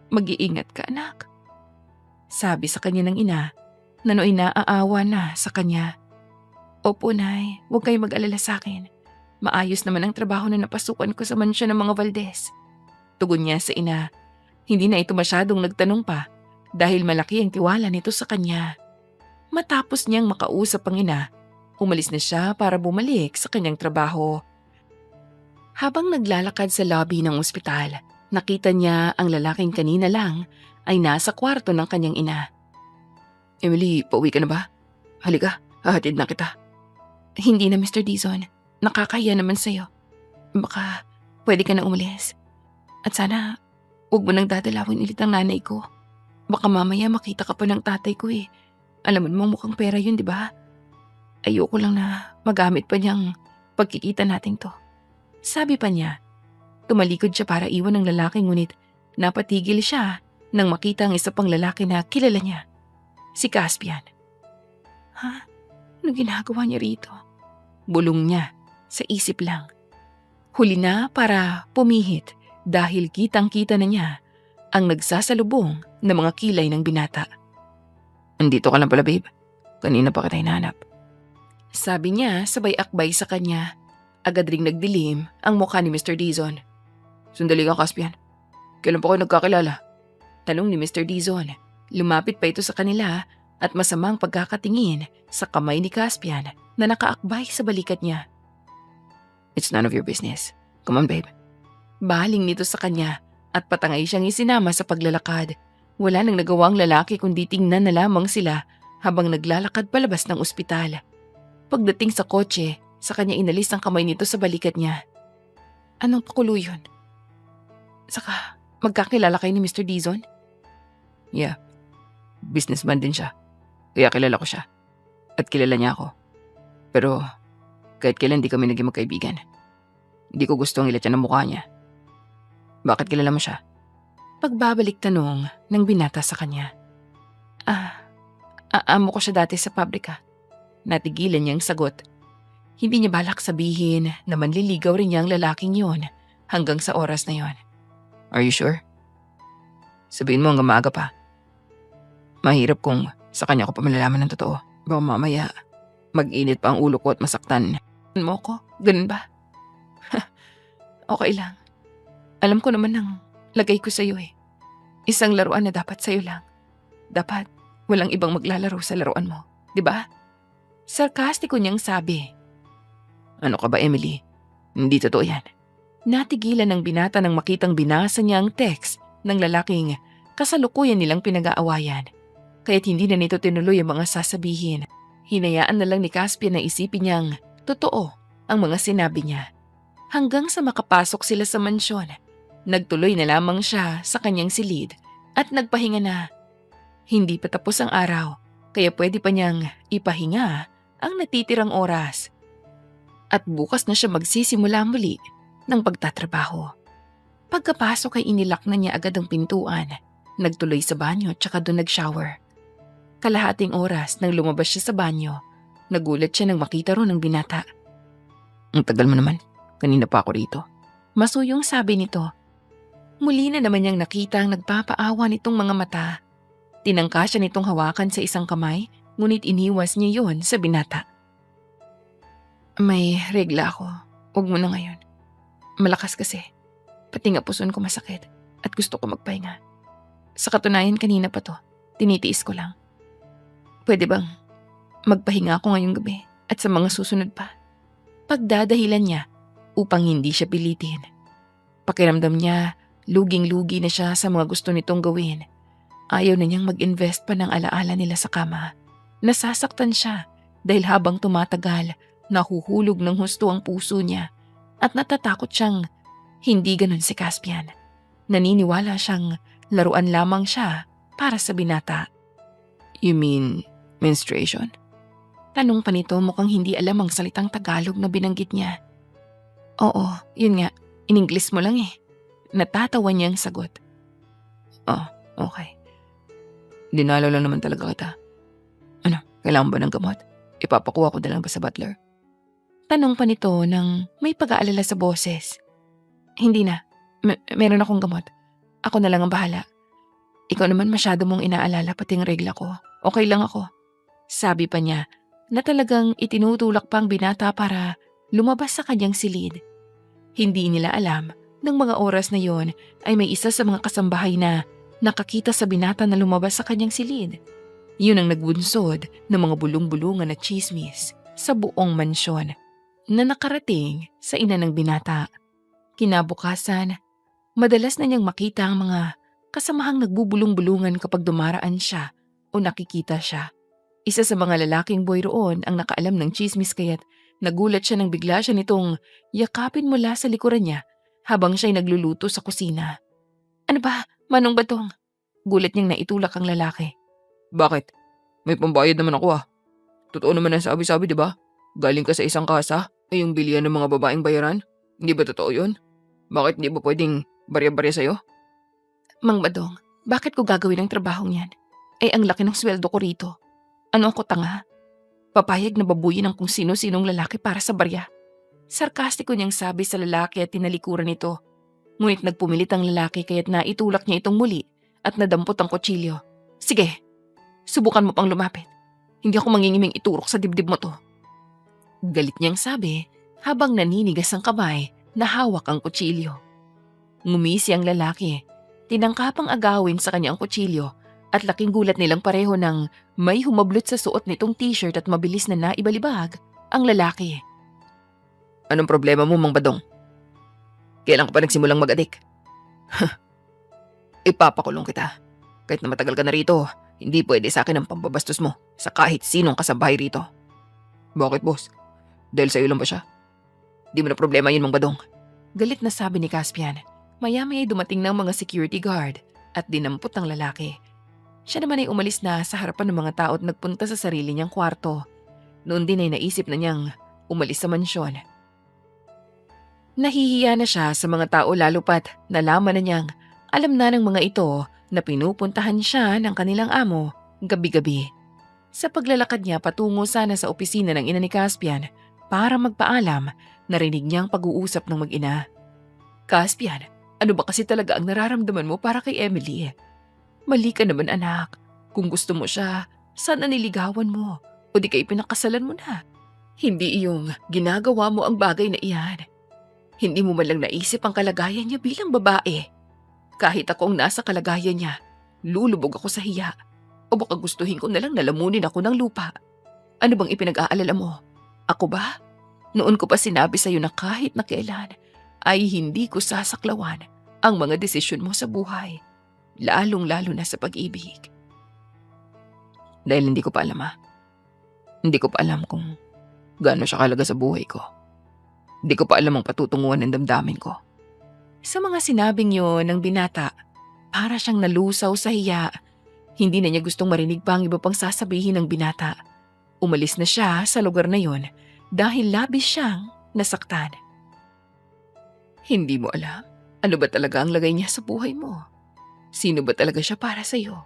[SPEAKER 1] mag-iingat ka, anak? Sabi sa kanya ng ina na nooy naaawa na sa kanya. Opo, Nay, huwag kayo mag-alala sa akin. Maayos naman ang trabaho na napasukan ko sa mansyon ng mga Valdez. Tugon niya sa ina. Hindi na ito masyadong nagtanong pa dahil malaki ang tiwala nito sa kanya. Matapos niyang makausap ang ina, umalis na siya para bumalik sa kanyang trabaho. Habang naglalakad sa lobby ng ospital, nakita niya ang lalaking kanina lang ay nasa kwarto ng kanyang ina. Emily, pauwi ka na ba? Halika, hahatid na kita. Hindi na, Mr. Dizon. Nakakahiya naman sa'yo. Baka pwede ka na umalis. At sana, huwag mo nang dadalawin ulit ang nanay ko. Baka mamaya makita ka pa ng tatay ko eh. Alam mo mukhang pera yun, di ba? Ayoko lang na magamit pa niyang pagkikita nating to. Sabi pa niya. Tumalikod siya para iwan ng lalaki ngunit napatigil siya nang makita ang isa pang lalaki na kilala niya. Si Caspian. Ha? Ano ginagawa niya rito? Bulong niya sa isip lang. Huli na para pumihit dahil kitang-kita na niya ang nagsasalubong ng mga kilay ng binata. Andito ka lang pala, babe. Kanina pa kita hinahanap. Sabi niya sabay akbay sa kanya. Agad ring nagdilim ang mukha ni Mr. Dizon. Sandali ka, Caspian. Kailan pa kayo nagkakilala? Tanong ni Mr. Dizon. Lumapit pa ito sa kanila at masamang pagkakatingin sa kamay ni Caspian na nakaakbay sa balikat niya. It's none of your business. Come on, babe. Baling nito sa kanya at patangay siyang isinama sa paglalakad. Wala nang nagawang lalaki kundi tingnan na lamang sila habang naglalakad palabas ng ospital. Pagdating sa kotse, sa kanya inalis ang kamay nito sa balikat niya. Anong pakulo yun? Saka, magkakilala kayo ni Mr. Dizon? Yeah. Businessman din siya. Kaya kilala ko siya. At kilala niya ako. Pero, kahit kailan di kami naging magkaibigan. Hindi ko gustong ilatyan ang mukha niya. Bakit kilala mo siya? Pagbabalik tanong ng binata sa kanya. Amo ko siya dati sa pabrika. Natigilan niyang sagot. Hindi niya balak sabihin na manliligaw rin niya ang lalaking yon hanggang sa oras na yon. Are you sure? Sabihin mo hanggang maaga pa. Mahirap kung sa kanya ko pa malalaman ng totoo. Baka mamaya mag-init pa ang ulo ko at masaktan. Mo ko? Ganun ba? Okay lang. Alam ko naman ang lagay ko sa'yo eh. Isang laruan na dapat sa'yo lang. Dapat walang ibang maglalaro sa laruan mo. Diba? Sarkastiko niyang sabi. Ano ka ba, Emily? Hindi totoo yan. Natigilan ng binata nang makitang binasa niya ang text ng lalaking kasalukuyan nilang pinag-aawayan. Kaya't hindi na nito tinuloy ang mga sasabihin. Hinayaan na lang ni Caspian na isipin niyang totoo ang mga sinabi niya. Hanggang sa makapasok sila sa mansyon, nagtuloy na lamang siya sa kanyang silid at nagpahinga na. Hindi pa tapos ang araw, kaya pwede pa niyang ipahinga ang natitirang oras. At bukas na siya magsisimula muli ng pagtatrabaho. Pagkapasok ay inilak na niya agad ang pintuan. Nagtuloy sa banyo at saka doon nag-shower. Kalahating oras nang lumabas siya sa banyo, nagulat siya nang makita ron ng binata. Ang tagal mo naman, kanina pa ako rito. Masuyong sabi nito. Muli na naman niyang nakita ang nagpapaawa nitong mga mata. Tinangka siya nitong hawakan sa isang kamay, ngunit iniwas niya yon sa binata. May regla ako. Huwag mo na ngayon. Malakas kasi. Pati nga puson ko masakit at gusto ko magpahinga. Sa katunayan kanina pa to, tinitiis ko lang. Pwede bang magpahinga ako ngayong gabi at sa mga susunod pa? Pagdadahilan niya upang hindi siya pilitin. Pakiramdam niya, luging-lugi na siya sa mga gusto nitong gawin. Ayaw na niyang mag-invest pa ng alaala nila sa kama. Nasasaktan siya dahil habang tumatagal, nahuhulog ng husto ang puso niya at natatakot siyang hindi ganun si Caspian. Naniniwala siyang laruan lamang siya para sa binata. You mean menstruation? Tanong pa nito mukhang hindi alam ang salitang Tagalog na binanggit niya. Oo, yun nga. In English mo lang eh. Natatawa niyang sagot. Oh, okay. Dinalo lang naman talaga kita. Ano, kailangan ba ng gamot? Ipapakuha ko na lang ba sa butler? Tanong pa nito nang may pag-aalala sa boses. Hindi na. Meron akong gamot. Ako na lang ang bahala. Ikaw naman masyado mong inaalala pati ang regla ko. Okay lang ako. Sabi pa niya na talagang itinutulak pa ang binata para lumabas sa kanyang silid. Hindi nila alam ng mga oras na yon ay may isa sa mga kasambahay na nakakita sa binata na lumabas sa kanyang silid. Yun ang nagbunsod ng mga bulong-bulungan at chismis sa buong mansyon na nakarating sa ina ng binata. Kinabukasan, madalas na niyang makita ang mga kasamahang nagbubulong-bulungan kapag dumaraan siya o nakikita siya. Isa sa mga lalaking boy roon ang nakaalam ng chismis kaya't nagulat siya nang bigla siya nitong yakapin mula sa likuran niya habang siya'y nagluluto sa kusina. Ano ba? Manong Badong? Gulat niyang naitulak ang lalaki.
[SPEAKER 2] Bakit? May pambayad naman ako ah. Totoo naman ang sabi-sabi, di ba? Galing ka sa isang kasa, ay yung bilihan ng mga babaeng bayaran. Hindi ba totoo yun? Bakit hindi ba pwedeng barya-barya sa'yo?
[SPEAKER 1] Mang Badong, bakit ko gagawin ang trabahong yan? Ay ang laki ng sweldo ko rito. Ano ako tanga? Papayag na babuyin ang kung sino-sinong lalaki para sa barya. Sarkastiko niyang sabi sa lalaki at tinalikuran ito. Ngunit nagpumilit ang lalaki kaya't naitulak niya itong muli at nadampot ang kutsilyo. Sige, subukan mo pang lumapit. Hindi ako mangingiming iturok sa dibdib mo to. Galit niyang sabi habang naninigas ang kamay na hawak ang kutsilyo. Ngumisi ang lalaki. Tinangkapang agawin sa kanya ang kutsilyo at laking gulat nilang pareho nang may humablot sa suot nitong t-shirt at mabilis na naibalibag ang lalaki.
[SPEAKER 2] Anong problema mo, Mang Badong? Kailan ka pa nagsimulang mag-adik? Ipapakulong kita. Kahit na matagal ka na rito, hindi pwede sa akin ang pambabastos mo sa kahit sinong kasambahay rito. Bakit, boss? Dahil sa'yo lang ba siya? Di mo na problema yun, Mang Badong.
[SPEAKER 1] Galit na sabi ni Caspian. Maya-maya dumating ng mga security guard at dinampot ang lalaki. Siya naman ay umalis na sa harapan ng mga tao at nagpunta sa sarili niyang kwarto. Noon din ay naisip na niyang umalis sa mansyon. Nahihiya na siya sa mga tao lalo pat nalaman na niyang alam na ng mga ito na pinupuntahan siya ng kanilang amo gabi-gabi. Sa paglalakad niya patungo sana sa opisina ng ina ni Caspian para magpaalam, narinig niyang pag-uusap ng mag-ina. Caspian, ano ba kasi talaga ang nararamdaman mo para kay Emily? Mali ka naman anak. Kung gusto mo siya, sana niligawan mo o di kay pinakasalan mo na. Hindi iyong ginagawa mo ang bagay na iyan. Hindi mo man lang naisip ang kalagayan niya bilang babae. Kahit ako ang nasa kalagayan niya, lulubog ako sa hiya. O baka gustuhin ko na lang nalamunin ako ng lupa. Ano bang ipinag-aalala mo? Ako ba? Noon ko pa sinabi sa'yo na kahit na kailan ay hindi ko sasaklawan ang mga desisyon mo sa buhay. Lalong-lalo na sa pag-ibig.
[SPEAKER 2] Dahil hindi ko pa alam Hindi ko pa alam kung gaano siya kalaga sa buhay ko. Hindi ko pa alam ang patutunguhan ng damdamin ko.
[SPEAKER 1] Sa mga sinabing yun ng binata, para siyang nalusaw sa hiya. Hindi na niya gustong marinig pa ang iba pang sasabihin ng binata. Umalis na siya sa lugar na yun dahil labis siyang nasaktan. Hindi mo alam, ano ba talaga ang lagay niya sa buhay mo? Sino ba talaga siya para sa'yo?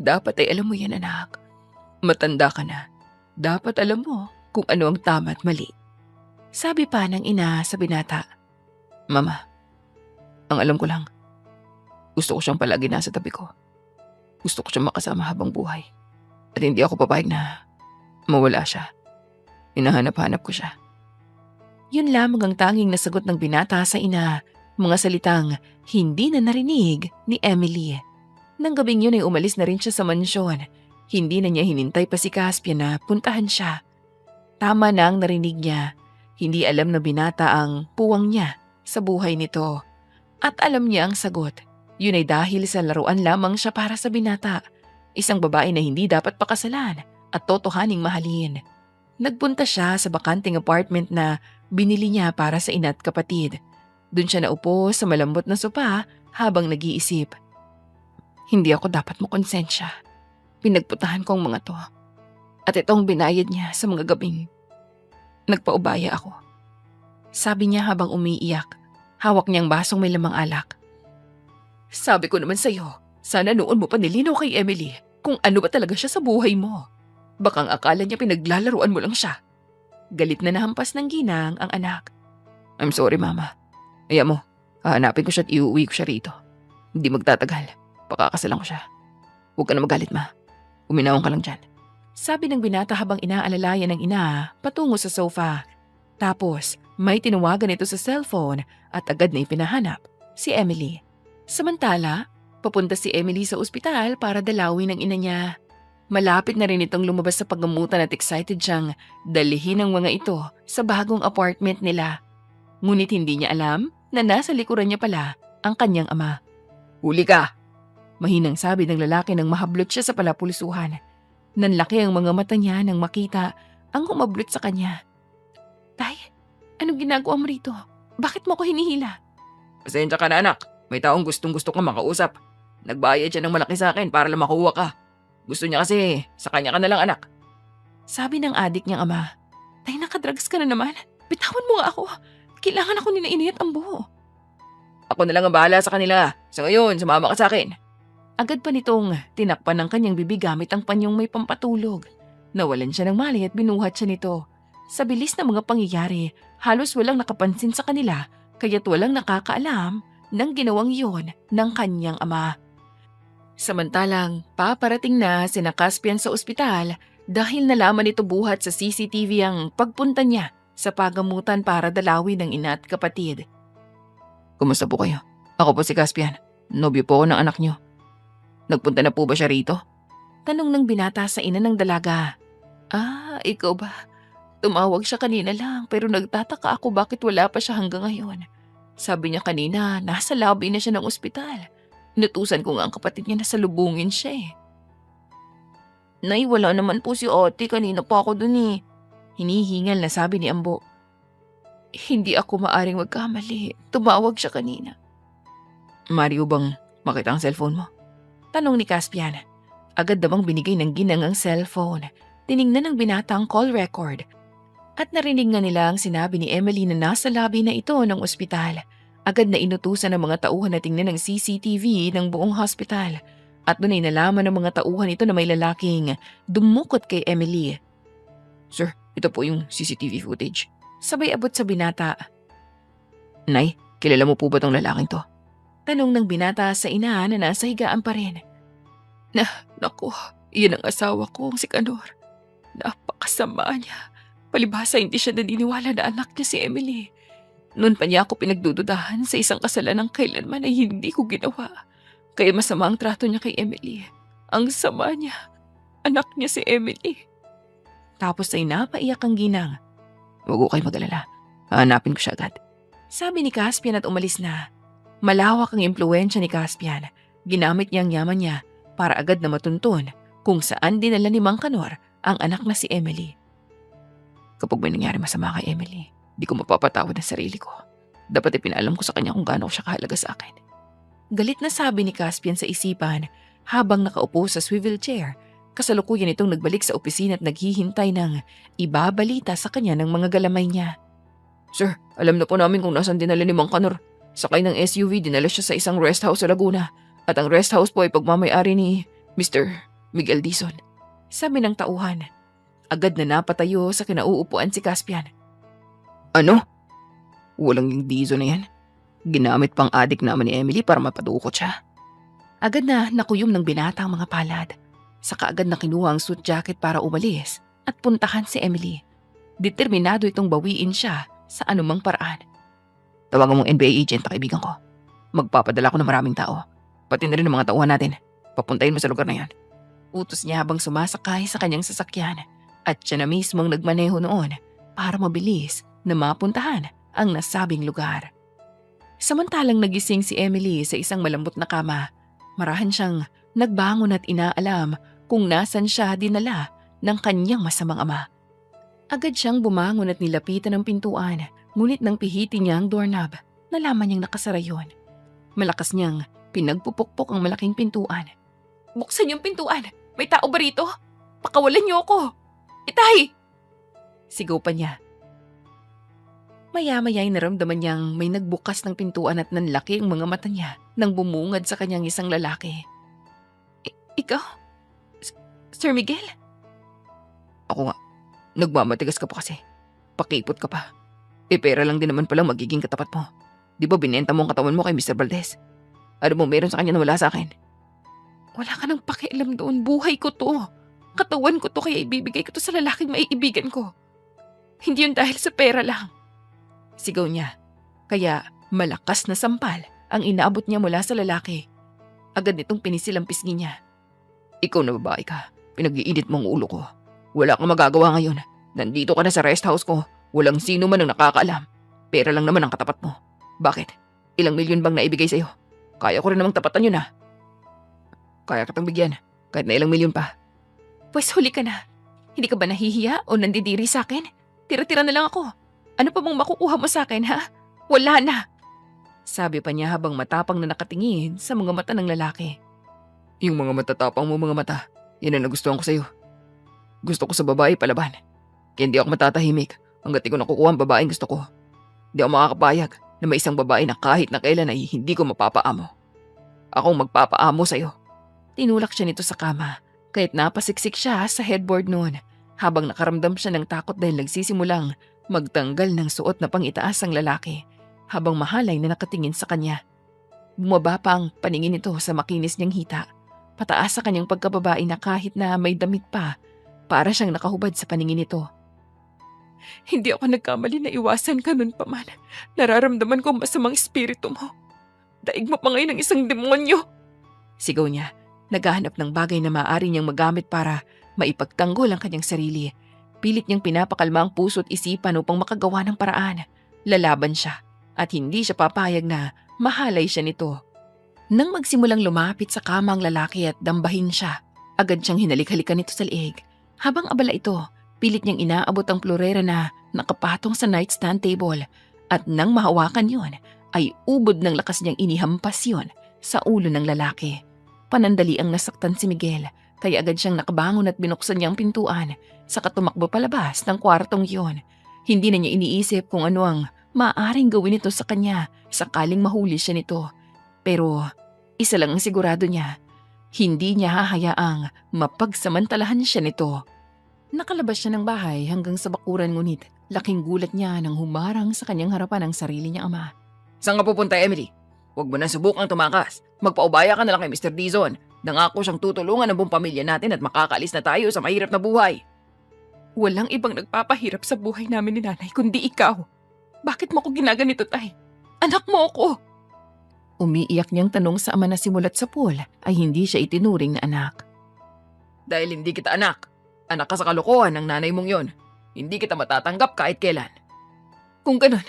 [SPEAKER 1] Dapat ay alam mo yan, anak. Matanda ka na. Dapat alam mo kung ano ang tama at mali. Sabi pa ng ina sa binata.
[SPEAKER 2] Mama, ang alam ko lang, gusto ko siyang palagi nasa tabi ko. Gusto ko siyang makasama habang buhay. At hindi ako papayag na mawala siya. Hinahanap-hanap ko siya.
[SPEAKER 1] Yun lamang ang tanging nasagot ng binata sa ina, mga salitang hindi na narinig ni Emily. Nang gabing yun ay umalis na rin siya sa mansyon. Hindi na niya hinintay pa si Caspian na puntahan siya. Tama na ang narinig niya. Hindi alam na binata ang puwang niya sa buhay nito. At alam niya ang sagot. Yun ay dahil sa laruan lamang siya para sa binata. Isang babae na hindi dapat pakasalan at totohaning mahalin. Nagpunta siya sa bakanting apartment na binili niya para sa ina at kapatid. Doon siya naupo sa malambot na sopa habang nag-iisip. Hindi ako dapat makonsensya. Pinagputahan ko ang mga to. At itong binayad niya sa mga gabing nagpaubaya ako. Sabi niya habang umiiyak. Hawak niyang basong may lamang alak. Sabi ko naman sa'yo, sana noon mo pa nilinaw kay Emily kung ano ba talaga siya sa buhay mo. Bakang akala niya pinaglalaruan mo lang siya. Galit na nahampas ng ginang ang anak.
[SPEAKER 2] I'm sorry, Mama. Hayaan mo, hahanapin ko siya at iuwi ko siya rito. Hindi magtatagal. Pakakasalan ko siya. Huwag ka na magalit, Ma. Uminawang ka lang dyan.
[SPEAKER 1] Sabi ng binata habang inaalalayan ng ina patungo sa sofa. Tapos may tinawagan ito sa cellphone at agad na ipinahanap si Emily. Samantala, papunta si Emily sa ospital para dalawin ng ina niya. Malapit na rin itong lumabas sa paggamutan at excited siyang dalihin ang mga ito sa bagong apartment nila. Ngunit hindi niya alam na nasa likuran niya pala ang kanyang ama.
[SPEAKER 2] Huli ka!
[SPEAKER 1] Mahinang sabi ng lalaki nang mahablot siya sa palapulsuhan. Nanlaki ang mga mata niya nang makita ang humablot sa kanya. Tay, anong ginagawa mo rito? Bakit mo ko hinihila?
[SPEAKER 2] Pasensya ka na anak. May taong gustong-gusto ka makausap. Nagbayad siya ng malaki sa akin para lang makuha ka. Gusto niya kasi sa kanya ka na lang anak.
[SPEAKER 1] Sabi ng adik niyang ama. Tay, nakadrugs ka na naman. Bitawan mo nga ako. Kailangan ako ni na Inay at Ambo.
[SPEAKER 2] Ako na lang ang bahala sa kanila. Sa ngayon, sumama ka sa akin.
[SPEAKER 1] Agad pa nitong tinakpan ng kanyang bibig gamit ang panyong may pampatulog. Nawalan siya ng malay at binuhat siya nito. Sa bilis ng mga pangyayari, halos walang nakapansin sa kanila kaya't walang nakakaalam ng ginawang iyon ng kanyang ama. Samantalang paparating na sina Caspian sa ospital dahil nalaman nito buhat sa CCTV ang pagpunta niya sa pagamutan para dalawin ng ina at kapatid.
[SPEAKER 2] Kumusta po kayo? Ako po si Caspian. Nobyo po ako ng anak niyo. Nagpunta na po ba siya rito?
[SPEAKER 1] Tanong ng binata sa ina ng dalaga. Ah, ikaw ba? Tumawag siya kanina lang pero nagtataka ako bakit wala pa siya hanggang ngayon. Sabi niya kanina nasa lobby na siya ng ospital. Inutusan ko nga ang kapatid niya na salubungin siya eh. Nay, wala naman po si Ate. Kanina pa ako dun eh. Hinihingal na sabi ni Ambo. Hindi ako maaring magkamali. Tumawag siya kanina.
[SPEAKER 2] Mario bang makita ang cellphone mo?
[SPEAKER 1] Tanong ni Caspian. Agad namang binigay ng ginang ang cellphone. Tiningnan ng binata ang call record. At narinig nga nila ang sinabi ni Emily na nasa lobby na ito ng ospital. Agad na inutusan ng mga tauhan na tingnan ng CCTV ng buong hospital. At doon ay nalaman ng mga tauhan ito na may lalaking dumukot kay Emily.
[SPEAKER 2] Sir, ito po yung CCTV footage.
[SPEAKER 1] Sabay abot sa binata.
[SPEAKER 2] Nay, kilala mo po ba tong lalaking to?
[SPEAKER 1] Tanong ng binata sa ina na nasa higaan pa rin. Naku, iyan ang asawa ko, si Kanor. Napakasama niya. Palibhasa hindi siya naniniwala na anak niya si Emily. Noon pa niya ako pinagdududahan sa isang kasalanang kailanman ay hindi ko ginawa. Kaya masama ang trato niya kay Emily. Ang sama niya. Anak niya si Emily. Tapos ay napaiyak ang ginang.
[SPEAKER 2] Huwag ko kayo mag-alala. Hahanapin ko siya agad.
[SPEAKER 1] Sabi ni Caspian at umalis na. Malawak ang impluwensya ni Caspian. Ginamit niya ang yaman niya para agad na matuntun kung saan dinala ni Mang Kanor ang anak na si Emily.
[SPEAKER 2] Kapag may nangyari masama kay Emily, di ko mapapatawad ang sarili ko. Dapat ipinaalam ko sa kanya kung gaano siya kahalaga sa akin.
[SPEAKER 1] Galit na sabi ni Caspian sa isipan habang nakaupo sa swivel chair. Kasalukuyan itong nagbalik sa opisina at naghihintay ng ibabalita sa kanya ng mga galamay niya.
[SPEAKER 2] Sir, alam na po namin kung nasan dinala ni Mang Kanor. Sakay ng SUV, dinala siya sa isang rest house sa Laguna. At ang rest house po ay pagmamay-ari ni Mr. Miguel Dizon.
[SPEAKER 1] Sabi ng tauhan. Agad na napatayo sa kinauupuan si Caspian.
[SPEAKER 2] Ano? Walang yung Dizon na yan. Ginamit pang adik naman ni Emily para mapadukot siya.
[SPEAKER 1] Agad na nakuyom ng binata ang mga palad. Saka agad na kinuha ang suit jacket para umalis at puntahan si Emily. Determinado itong bawiin siya sa anumang paraan.
[SPEAKER 2] Tawagan mong NBA agent na kaibigan ko. Magpapadala ko ng maraming tao. Pati na rin ang mga tauhan natin. Papuntahin mo sa lugar na yan.
[SPEAKER 1] Utos niya habang sumasakay sa kanyang sasakyan. At siya na mismong nagmaneho noon para mabilis na mapuntahan ang nasabing lugar. Samantalang nagising si Emily sa isang malambot na kama. Marahan siyang nagbangon at inaalam kung nasan siya dinala ng kanyang masamang ama. Agad siyang bumangon at nilapitan ang pintuan. Ngunit nang pihitin niya ang doorknob, nalaman niyang nakasara yun. Malakas niyang pinagpupukpok ang malaking pintuan. Buksan yung pintuan! May tao ba rito? Pakawalan niyo ako! Itay! Sigaw pa niya. Maya-maya'y naramdaman niyang may nagbukas ng pintuan at nanlaki ang mga mata niya nang bumungad sa kanyang isang lalaki. Ikaw? Sir Miguel?
[SPEAKER 2] Ako nga. Nagmamatigas ka pa kasi. Pakipot ka pa. Pera lang din naman palang magiging katapat mo. Di ba binenta mo ang katawan mo kay Mr. Valdez? Ano mo meron sa kanya na wala sa akin?
[SPEAKER 1] Wala ka nang pakialam doon. Buhay ko to. Katawan ko to kaya ibibigay ko to sa lalaking maiibigan ko. Hindi yun dahil sa pera lang. Sigaw niya. Kaya malakas na sampal ang inaabot niya mula sa lalaki. Agad nitong pinisil ang pisngi niya.
[SPEAKER 2] Ikaw na babae ka. Pinag-iinit mong ulo ko. Wala kang magagawa ngayon. Nandito ka na sa rest house ko. Walang sino man ang nakakaalam. Pera lang naman ang katapat mo. Bakit? Ilang milyon bang naibigay sa'yo? Kaya ko rin namang tapatan yun ha. Kaya kitang bigyan. Kahit na ilang milyon pa.
[SPEAKER 1] Pues huli ka na. Hindi ka ba nahihiya o nandidiri sa akin? Tira-tira na lang ako. Ano pa bang makukuha mo sa akin ha? Wala na. Sabi pa niya habang matapang na nakatingin sa mga mata ng lalaki.
[SPEAKER 2] Yung mga matatapang mo mga mata, yan ang nagustuhan ko sa'yo. Gusto ko sa babae palaban. Kaya hindi ako matatahimik hanggat di ko nakukuha ang babaeng gusto ko. Di ako makakapayag na may isang babae na kahit na kailan ay hindi ko mapapaamo. Akong magpapaamo sa'yo.
[SPEAKER 1] Tinulak siya nito sa kama, kahit napasiksik siya sa headboard noon, habang nakaramdam siya ng takot dahil nagsisimulang magtanggal ng suot na pangitaas ang lalaki, habang mahalay na nakatingin sa kanya. Bumaba pa ang paningin nito sa makinis niyang hita, pataas sa kanyang pagkababae na kahit na may damit pa, para siyang nakahubad sa paningin nito. Hindi ako nagkamali na iwasan ka nun pa man. Nararamdaman ko masamang espiritu mo. Daig mo pa ngayon ng isang demonyo. Sigaw niya, naghahanap ng bagay na maaari niyang magamit para maipagtanggol ang kanyang sarili. Pilit niyang pinapakalma ang puso at isipan upang makagawa ng paraan. Lalaban siya at hindi siya papayag na mahalay siya nito. Nang magsimulang lumapit sa kama ang lalaki at dambahin siya, agad siyang hinalik-halikan nito sa liig. Habang abala ito, pilit niyang inaabot ang plorera na nakapatong sa nightstand table at nang mahawakan yun, ay ubod ng lakas niyang inihampas yun sa ulo ng lalaki. Panandali ang nasaktan si Miguel, kaya agad siyang nakabangon at binuksan niya ang pintuan, saka tumakbo palabas ng kwartong yun. Hindi na niya iniisip kung ano ang maaaring gawin ito sa kanya sakaling mahuli siya nito. Pero isa lang ang sigurado niya, hindi niya hahayaang mapagsamantalahan siya nito. Nakalabas siya ng bahay hanggang sa bakuran, ngunit laking gulat niya nang humarang sa kanyang harapan ang sarili niyang ama.
[SPEAKER 2] Saan ka pupunta, Emily? Huwag mo na subukang tumakas. Magpaubaya ka na lang kay Mr. Dizon. Nangako siyang tutulungan ang buong pamilya natin at makakaalis na tayo sa mahirap na buhay.
[SPEAKER 1] Walang ibang nagpapahirap sa buhay namin ni nanay kundi ikaw. Bakit mo ko ginaganito, tay? Anak mo ako! Umiiyak niyang tanong sa ama na simulat sa pool ay hindi siya itinuring na anak.
[SPEAKER 2] Dahil hindi kita anak. Anak ka sa kalokohan ng nanay mong yon. Hindi kita matatanggap kahit kailan.
[SPEAKER 1] Kung ganun,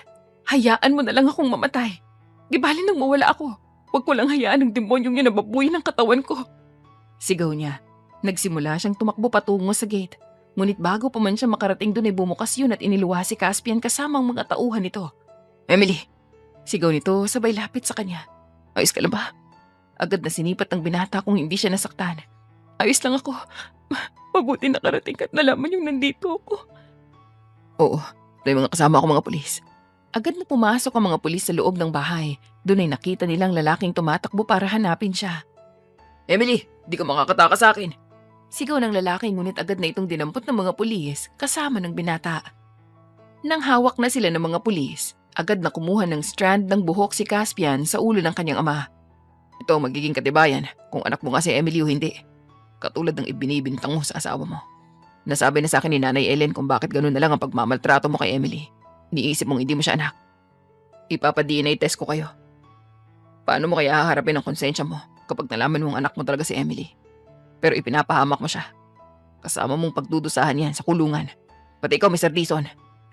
[SPEAKER 1] hayaan mo na lang akong mamatay. Di bali nang mawala ako. Huwag ko lang hayaan ng demonyong yun na babuyin ng katawan ko. Sigaw niya. Nagsimula siyang tumakbo patungo sa gate. Ngunit bago pa man siya makarating doon ay bumukas yun at iniluwa si Caspian kasama ang mga tauhan nito.
[SPEAKER 2] Emily!
[SPEAKER 1] Sigaw nito sabay lapit sa kanya. Ayos ka lang ba? Agad na sinipat ng binata kung hindi siya nasaktan. Ayos lang ako. Mabuti nakarating ka at nalaman yung nandito ako.
[SPEAKER 2] Oo, may mga kasama ako mga pulis.
[SPEAKER 1] Agad na pumasok ang mga pulis sa loob ng bahay. Doon ay nakita nilang lalaking tumatakbo para hanapin siya.
[SPEAKER 2] Emily, di ka makakataka sa akin.
[SPEAKER 1] Sigaw ng lalaki, ngunit agad na itong dinampot ng mga pulis kasama ng binata. Nang hawak na sila ng mga pulis, agad na kumuha ng strand ng buhok si Caspian sa ulo ng kanyang ama.
[SPEAKER 2] Ito ang magiging katibayan kung anak mo nga si Emily o hindi. Katulad ng ibinibintang mo sa asawa mo. Nasabi na sa akin ni Nanay Ellen kung bakit ganun na lang ang pagmamaltrato mo kay Emily. Iniisip mong hindi mo siya anak. Ipapa-DNA test ko kayo. Paano mo kaya haharapin ang konsensya mo kapag nalaman mong anak mo talaga si Emily? Pero ipinapahamak mo siya. Kasama mong pagdudusahan yan sa kulungan. Pati ikaw, Mr. Dizon,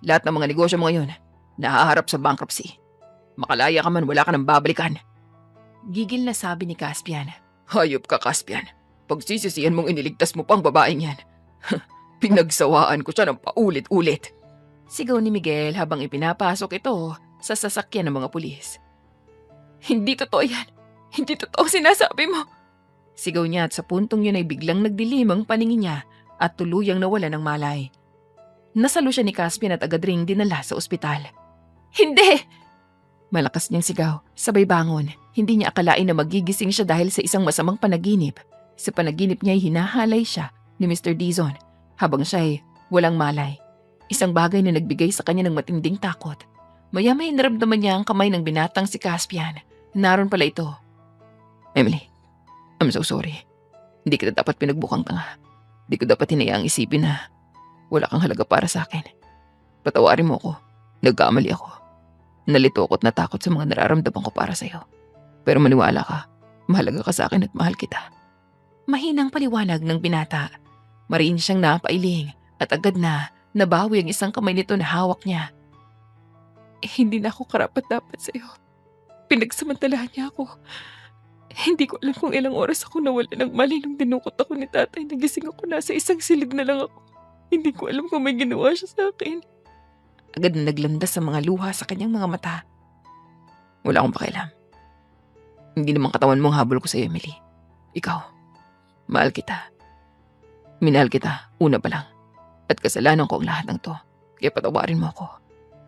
[SPEAKER 2] lahat ng mga negosyo mo ngayon, nahaharap sa bankruptcy. Makalaya ka man, wala ka nang babalikan.
[SPEAKER 1] Gigil na sabi ni Caspian.
[SPEAKER 2] Hayop ka, Caspian. Pagsisisihan mong iniligtas mo pang babaeng yan. Pinagsawaan ko siya ng paulit-ulit.
[SPEAKER 1] Sigaw ni Miguel habang ipinapasok ito sa sasakyan ng mga pulis. Hindi totoo yan. Hindi totoo sinasabi mo. Sigaw niya at sa puntong yun ay biglang nagdilim ang paningin niya at tuluyang nawala ng malay. Nasalo siya ni Caspian at agad ring dinala sa ospital. Hindi! Malakas niyang sigaw, sabay bangon. Hindi niya akalain na magigising siya dahil sa isang masamang panaginip. Sa panaginip niya ay hinahalay siya ni Mr. Dizon habang siya ay walang malay. Isang bagay na nagbigay sa kanya ng matinding takot. Maya-maya naramdaman niya ang kamay ng binatang si Caspian. Naroon pala ito.
[SPEAKER 2] Emily, I'm so sorry. Hindi kita dapat pinagbukang tanga. Hindi ko dapat hinayaang isipin na wala kang halaga para sa akin. Patawarin mo ako. Nagkamali ako. Nalito ako at natakot sa mga nararamdaman ko para sa'yo. Pero maniwala ka. Mahalaga ka sa akin at mahal kita.
[SPEAKER 1] Mahinang paliwanag ng binata. Mariin siyang napailing at agad na nabawi ang isang kamay nito na hawak niya. Hindi na ako karapat-dapat sa'yo. Pinagsamantalahan niya ako. Hindi ko alam kung ilang oras ako nawala ng mali nung dinukot ako ni tatay. Nagising ako, nasa isang silid na lang ako. Hindi ko alam kung may ginawa siya sa akin. Agad na naglandas sa mga luha sa kanyang mga mata.
[SPEAKER 2] Wala akong pakialam. Hindi naman katawan mo ang habol ko sa'yo, Emily. Ikaw, mahal kita. Minahal kita, una pa lang. At kasalanan ko ang lahat ng to. Kaya patawarin mo ako.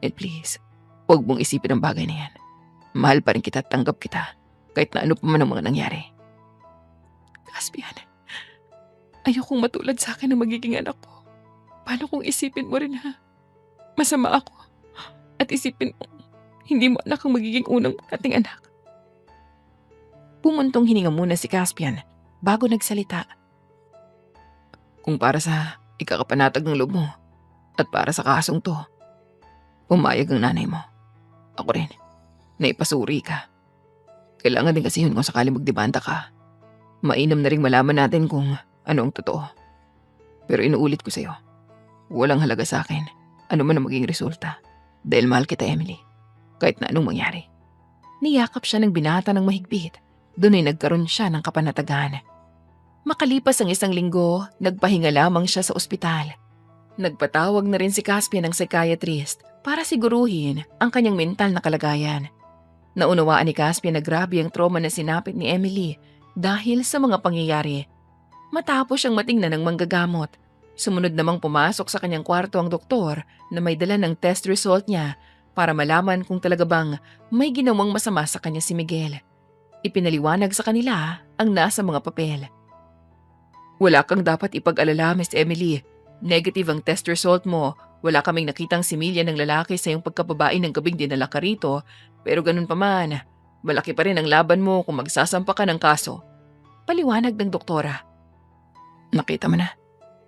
[SPEAKER 2] And please, huwag mong isipin ang bagay na yan. Mahal pa rin kita at tanggap kita. Kahit na ano pa man ang mga nangyari.
[SPEAKER 1] Caspian, ayokong matulad sa akin na magiging anak ko. Paano kung isipin mo rin ha? Masama ako. At isipin mo, hindi mo anak ang magiging unang ating anak. Pumuntong hininga muna si Caspian bago nagsalita.
[SPEAKER 2] Kung para sa ikakapanatag ng loob mo at para sa kasong to, umayag ang nanay mo. Ako rin, naipasuri ka. Kailangan din kasi yun kung sakaling magdemanda ka. Mainam na rin malaman natin kung ano ang totoo. Pero inuulit ko sa'yo, walang halaga sa akin ano man ang maging resulta. Dahil mahal kita, Emily. Kahit na anong mangyari.
[SPEAKER 1] Niyakap siya ng binata ng mahigpit. Doon ay nagkaroon siya ng kapanatagan. Makalipas ang 1 linggo, nagpahinga lamang siya sa ospital. Nagpatawag na rin si Caspian ng psychiatrist para siguruhin ang kanyang mental na kalagayan. Naunawaan ni Caspian na grabe ang trauma na sinapit ni Emily dahil sa mga pangyayari. Matapos siyang matingnan ng manggagamot, sumunod namang pumasok sa kanyang kwarto ang doktor na may dala ng test result niya para malaman kung talaga bang may ginawang masama sa kanya si Miguel. Ipinaliwanag sa kanila ang nasa mga papel.
[SPEAKER 2] Wala kang dapat ipag-alala, Miss Emily. Negative ang test result mo. Wala kaming nakitang similya ng lalaki sa iyong pagkababae ng gabing dinala ka rito. Pero ganun pa man, malaki pa rin ang laban mo kung magsasampa ka ng kaso.
[SPEAKER 1] Paliwanag ng doktora.
[SPEAKER 2] Nakita mo na.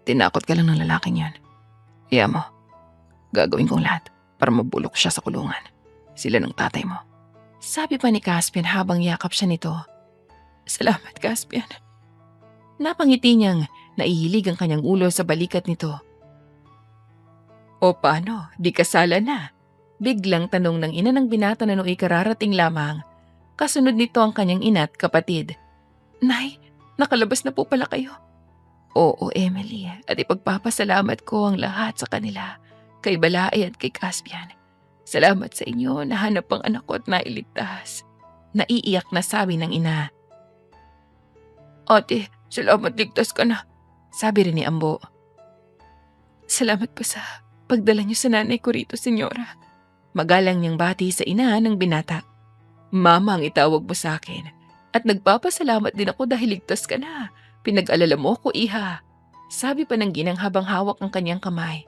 [SPEAKER 2] Tinakot ka lang ng lalaking yan. Iya mo, gagawin kong lahat para mabulok siya sa kulungan. Sila ng tatay mo.
[SPEAKER 1] Sabi pa ni Caspian habang yakap siya nito. Salamat, Caspian. Napangiti niyang naihilig ang kanyang ulo sa balikat nito. O paano, di kasala na? Biglang tanong ng ina ng binata na nooy kararating lamang. Kasunod nito ang kanyang ina at kapatid. Nay, nakalabas na po pala kayo. Oo, Emily, at ipagpapasalamat ko ang lahat sa kanila, kay Balay at kay Caspian. Salamat sa inyo, nahanap ang anak ko at nailigtas. Naiiyak na sabi ng ina. Ate, salamat ligtas ka na, sabi rin ni Ambo. Salamat po sa pagdala niyo sa nanay ko rito, senyora. Magalang niyang bati sa ina ng binata. Mama ang itawag mo sa akin. At nagpapasalamat din ako dahil ligtas ka na. Pinag-alala mo ko, iha. Sabi pa ng ginang habang hawak ang kanyang kamay.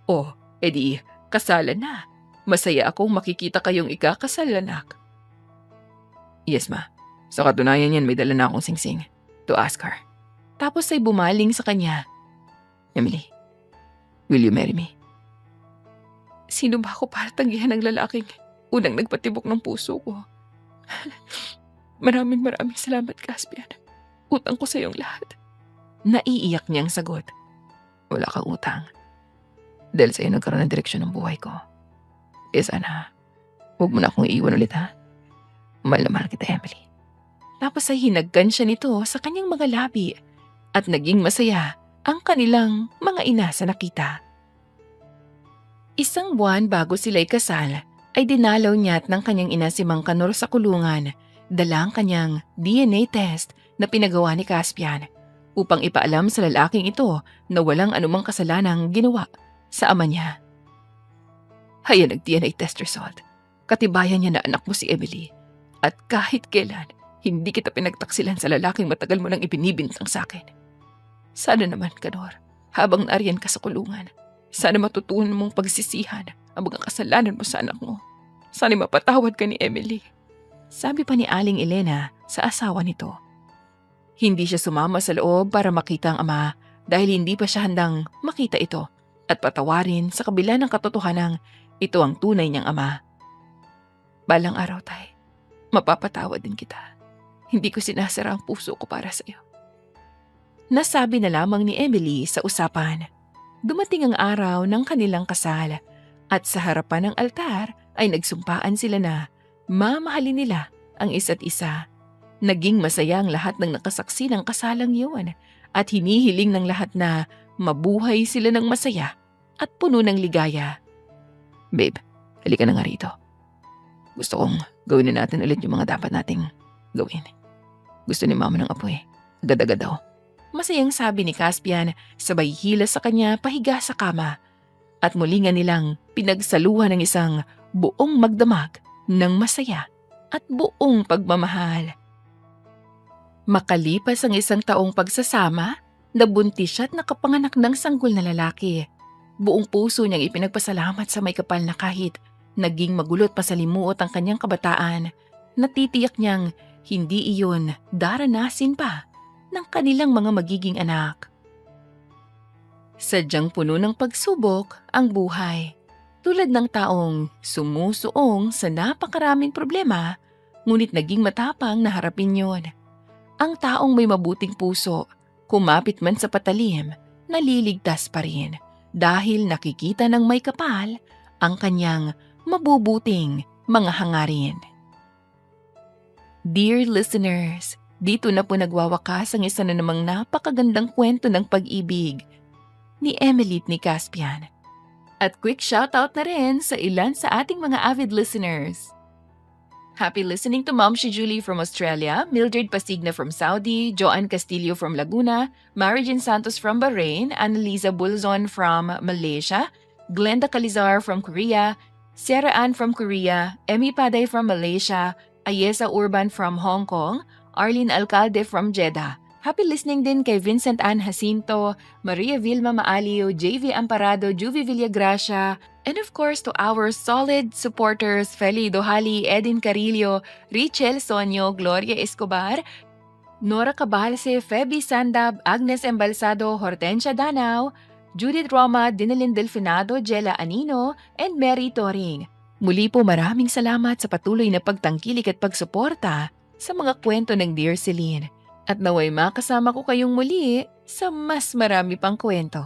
[SPEAKER 1] Oh, edi, kasalan na. Masaya akong makikita kayong ikakasal, anak.
[SPEAKER 2] Yes, ma. Sa katunayan yan, may dala na akong singsing. To ask her.
[SPEAKER 1] Tapos ay bumaling sa kanya.
[SPEAKER 2] Emily, will you marry me?
[SPEAKER 1] Sino ba ako para tanggihan ng lalaking unang nagpatibok ng puso ko? Maraming salamat, Caspian. Utang ko sa iyong lahat. Naiiyak niyang sagot.
[SPEAKER 2] Wala kang utang. Dahil sa'yo nagkaroon ng direksyon ng buhay ko. Eh sana, huwag mo na akong iiwan ulit, ha? Mahal na mahal kita, Emily.
[SPEAKER 1] Tapos ay hinagkan siya nito sa kanyang mga labi at naging masaya ang kanilang mga ina sa nakita. 1 buwan bago sila'y kasal, ay dinalaw niya at ng kanyang ina si Mang Kanor sa kulungan, dala ang kanyang DNA test na pinagawa ni Caspian upang ipaalam sa lalaking ito na walang anumang kasalanang ginawa sa ama niya. Hayan ang DNA test result. Katibayan niya na anak mo si Emily. At kahit kailan, hindi kita pinagtaksilan sa lalaking matagal mo nang ibinibintang sa akin. Sana naman, Kanor, habang nariyan ka sa kulungan, sana matutunan mong pagsisihan ang mga kasalanan mo sa anak mo. Sana mapatawad ka ni Emily. Sabi pa ni Aling Elena sa asawa nito. Hindi siya sumama sa loob para makita ang ama dahil hindi pa siya handang makita ito at patawarin sa kabila ng katotohanang ito ang tunay niyang ama. Balang araw, tay, mapapatawad din kita. Hindi ko sinasara ang puso ko para sa iyo. Nasabi na lamang ni Emily sa usapan. Dumating ang araw ng kanilang kasal at sa harapan ng altar ay nagsumpaan sila na mamahalin nila ang isa't isa. Naging masaya ang lahat ng nakasaksi ng kasalang yun at hinihiling ng lahat na mabuhay sila ng masaya at puno ng ligaya.
[SPEAKER 2] Babe, halika na nga rito. Gusto kong Gawin na natin ulit yung mga dapat nating gawin. Gusto ni mama ng apoy. Agad-agad daw.
[SPEAKER 1] Masayang sabi ni Caspian, sabay hila sa kanya pahiga sa kama. At muli nga nilang pinagsaluhan ng isang buong magdamag ng masaya at buong pagmamahal. Makalipas ang 1 taong pagsasama, nabuntis siya at nakapanganak ng sanggol na lalaki. Buong puso niyang ipinagpasalamat sa may kapal na kahit naging magulot pa sa limuot ang kanyang kabataan, natitiyak niyang hindi iyon daranasin pa ng kanilang mga magiging anak. Sadyang puno ng pagsubok ang buhay. Tulad ng taong sumusuong sa napakaraming problema, ngunit naging matapang na harapin yon. Ang taong may mabuting puso, kumapit man sa patalim, naliligtas pa rin dahil nakikita ng may kapal ang kanyang mabubuting mga hangarin. Dear listeners, dito na po nagwawakas ang isa na namang napakagandang kwento ng pag-ibig ni Emily at ni Caspian. At quick shoutout na rin sa ilan sa ating mga avid listeners. Happy listening to Mom Shi Julie from Australia, Mildred Pasigna from Saudi, Joanne Castillo from Laguna, Marijin Santos from Bahrain, Annalisa Bulzon from Malaysia, Glenda Calizar from Korea, Sierra Ann from Korea, Emmy Paday from Malaysia, Ayesa Urban from Hong Kong, Arlene Alcalde from Jeddah. Happy listening din kay Vincent Ann Jacinto, Maria Vilma Maalio, JV Amparado, Juvie Villagracia, and of course to our solid supporters Feli Dohali, Edin Carillo, Richel Sonyo, Gloria Escobar, Nora Cabalse, Feby Sandab, Agnes Embalsado, Hortensia Danao, Judith Roma, Dinalyn Delfinado, Jella Anino, and Mary Toring. Muli po maraming salamat sa patuloy na pagtangkilik at pagsuporta sa mga kwento ng Dear Celine. At naway makasama ko kayong muli sa mas marami pang kwento.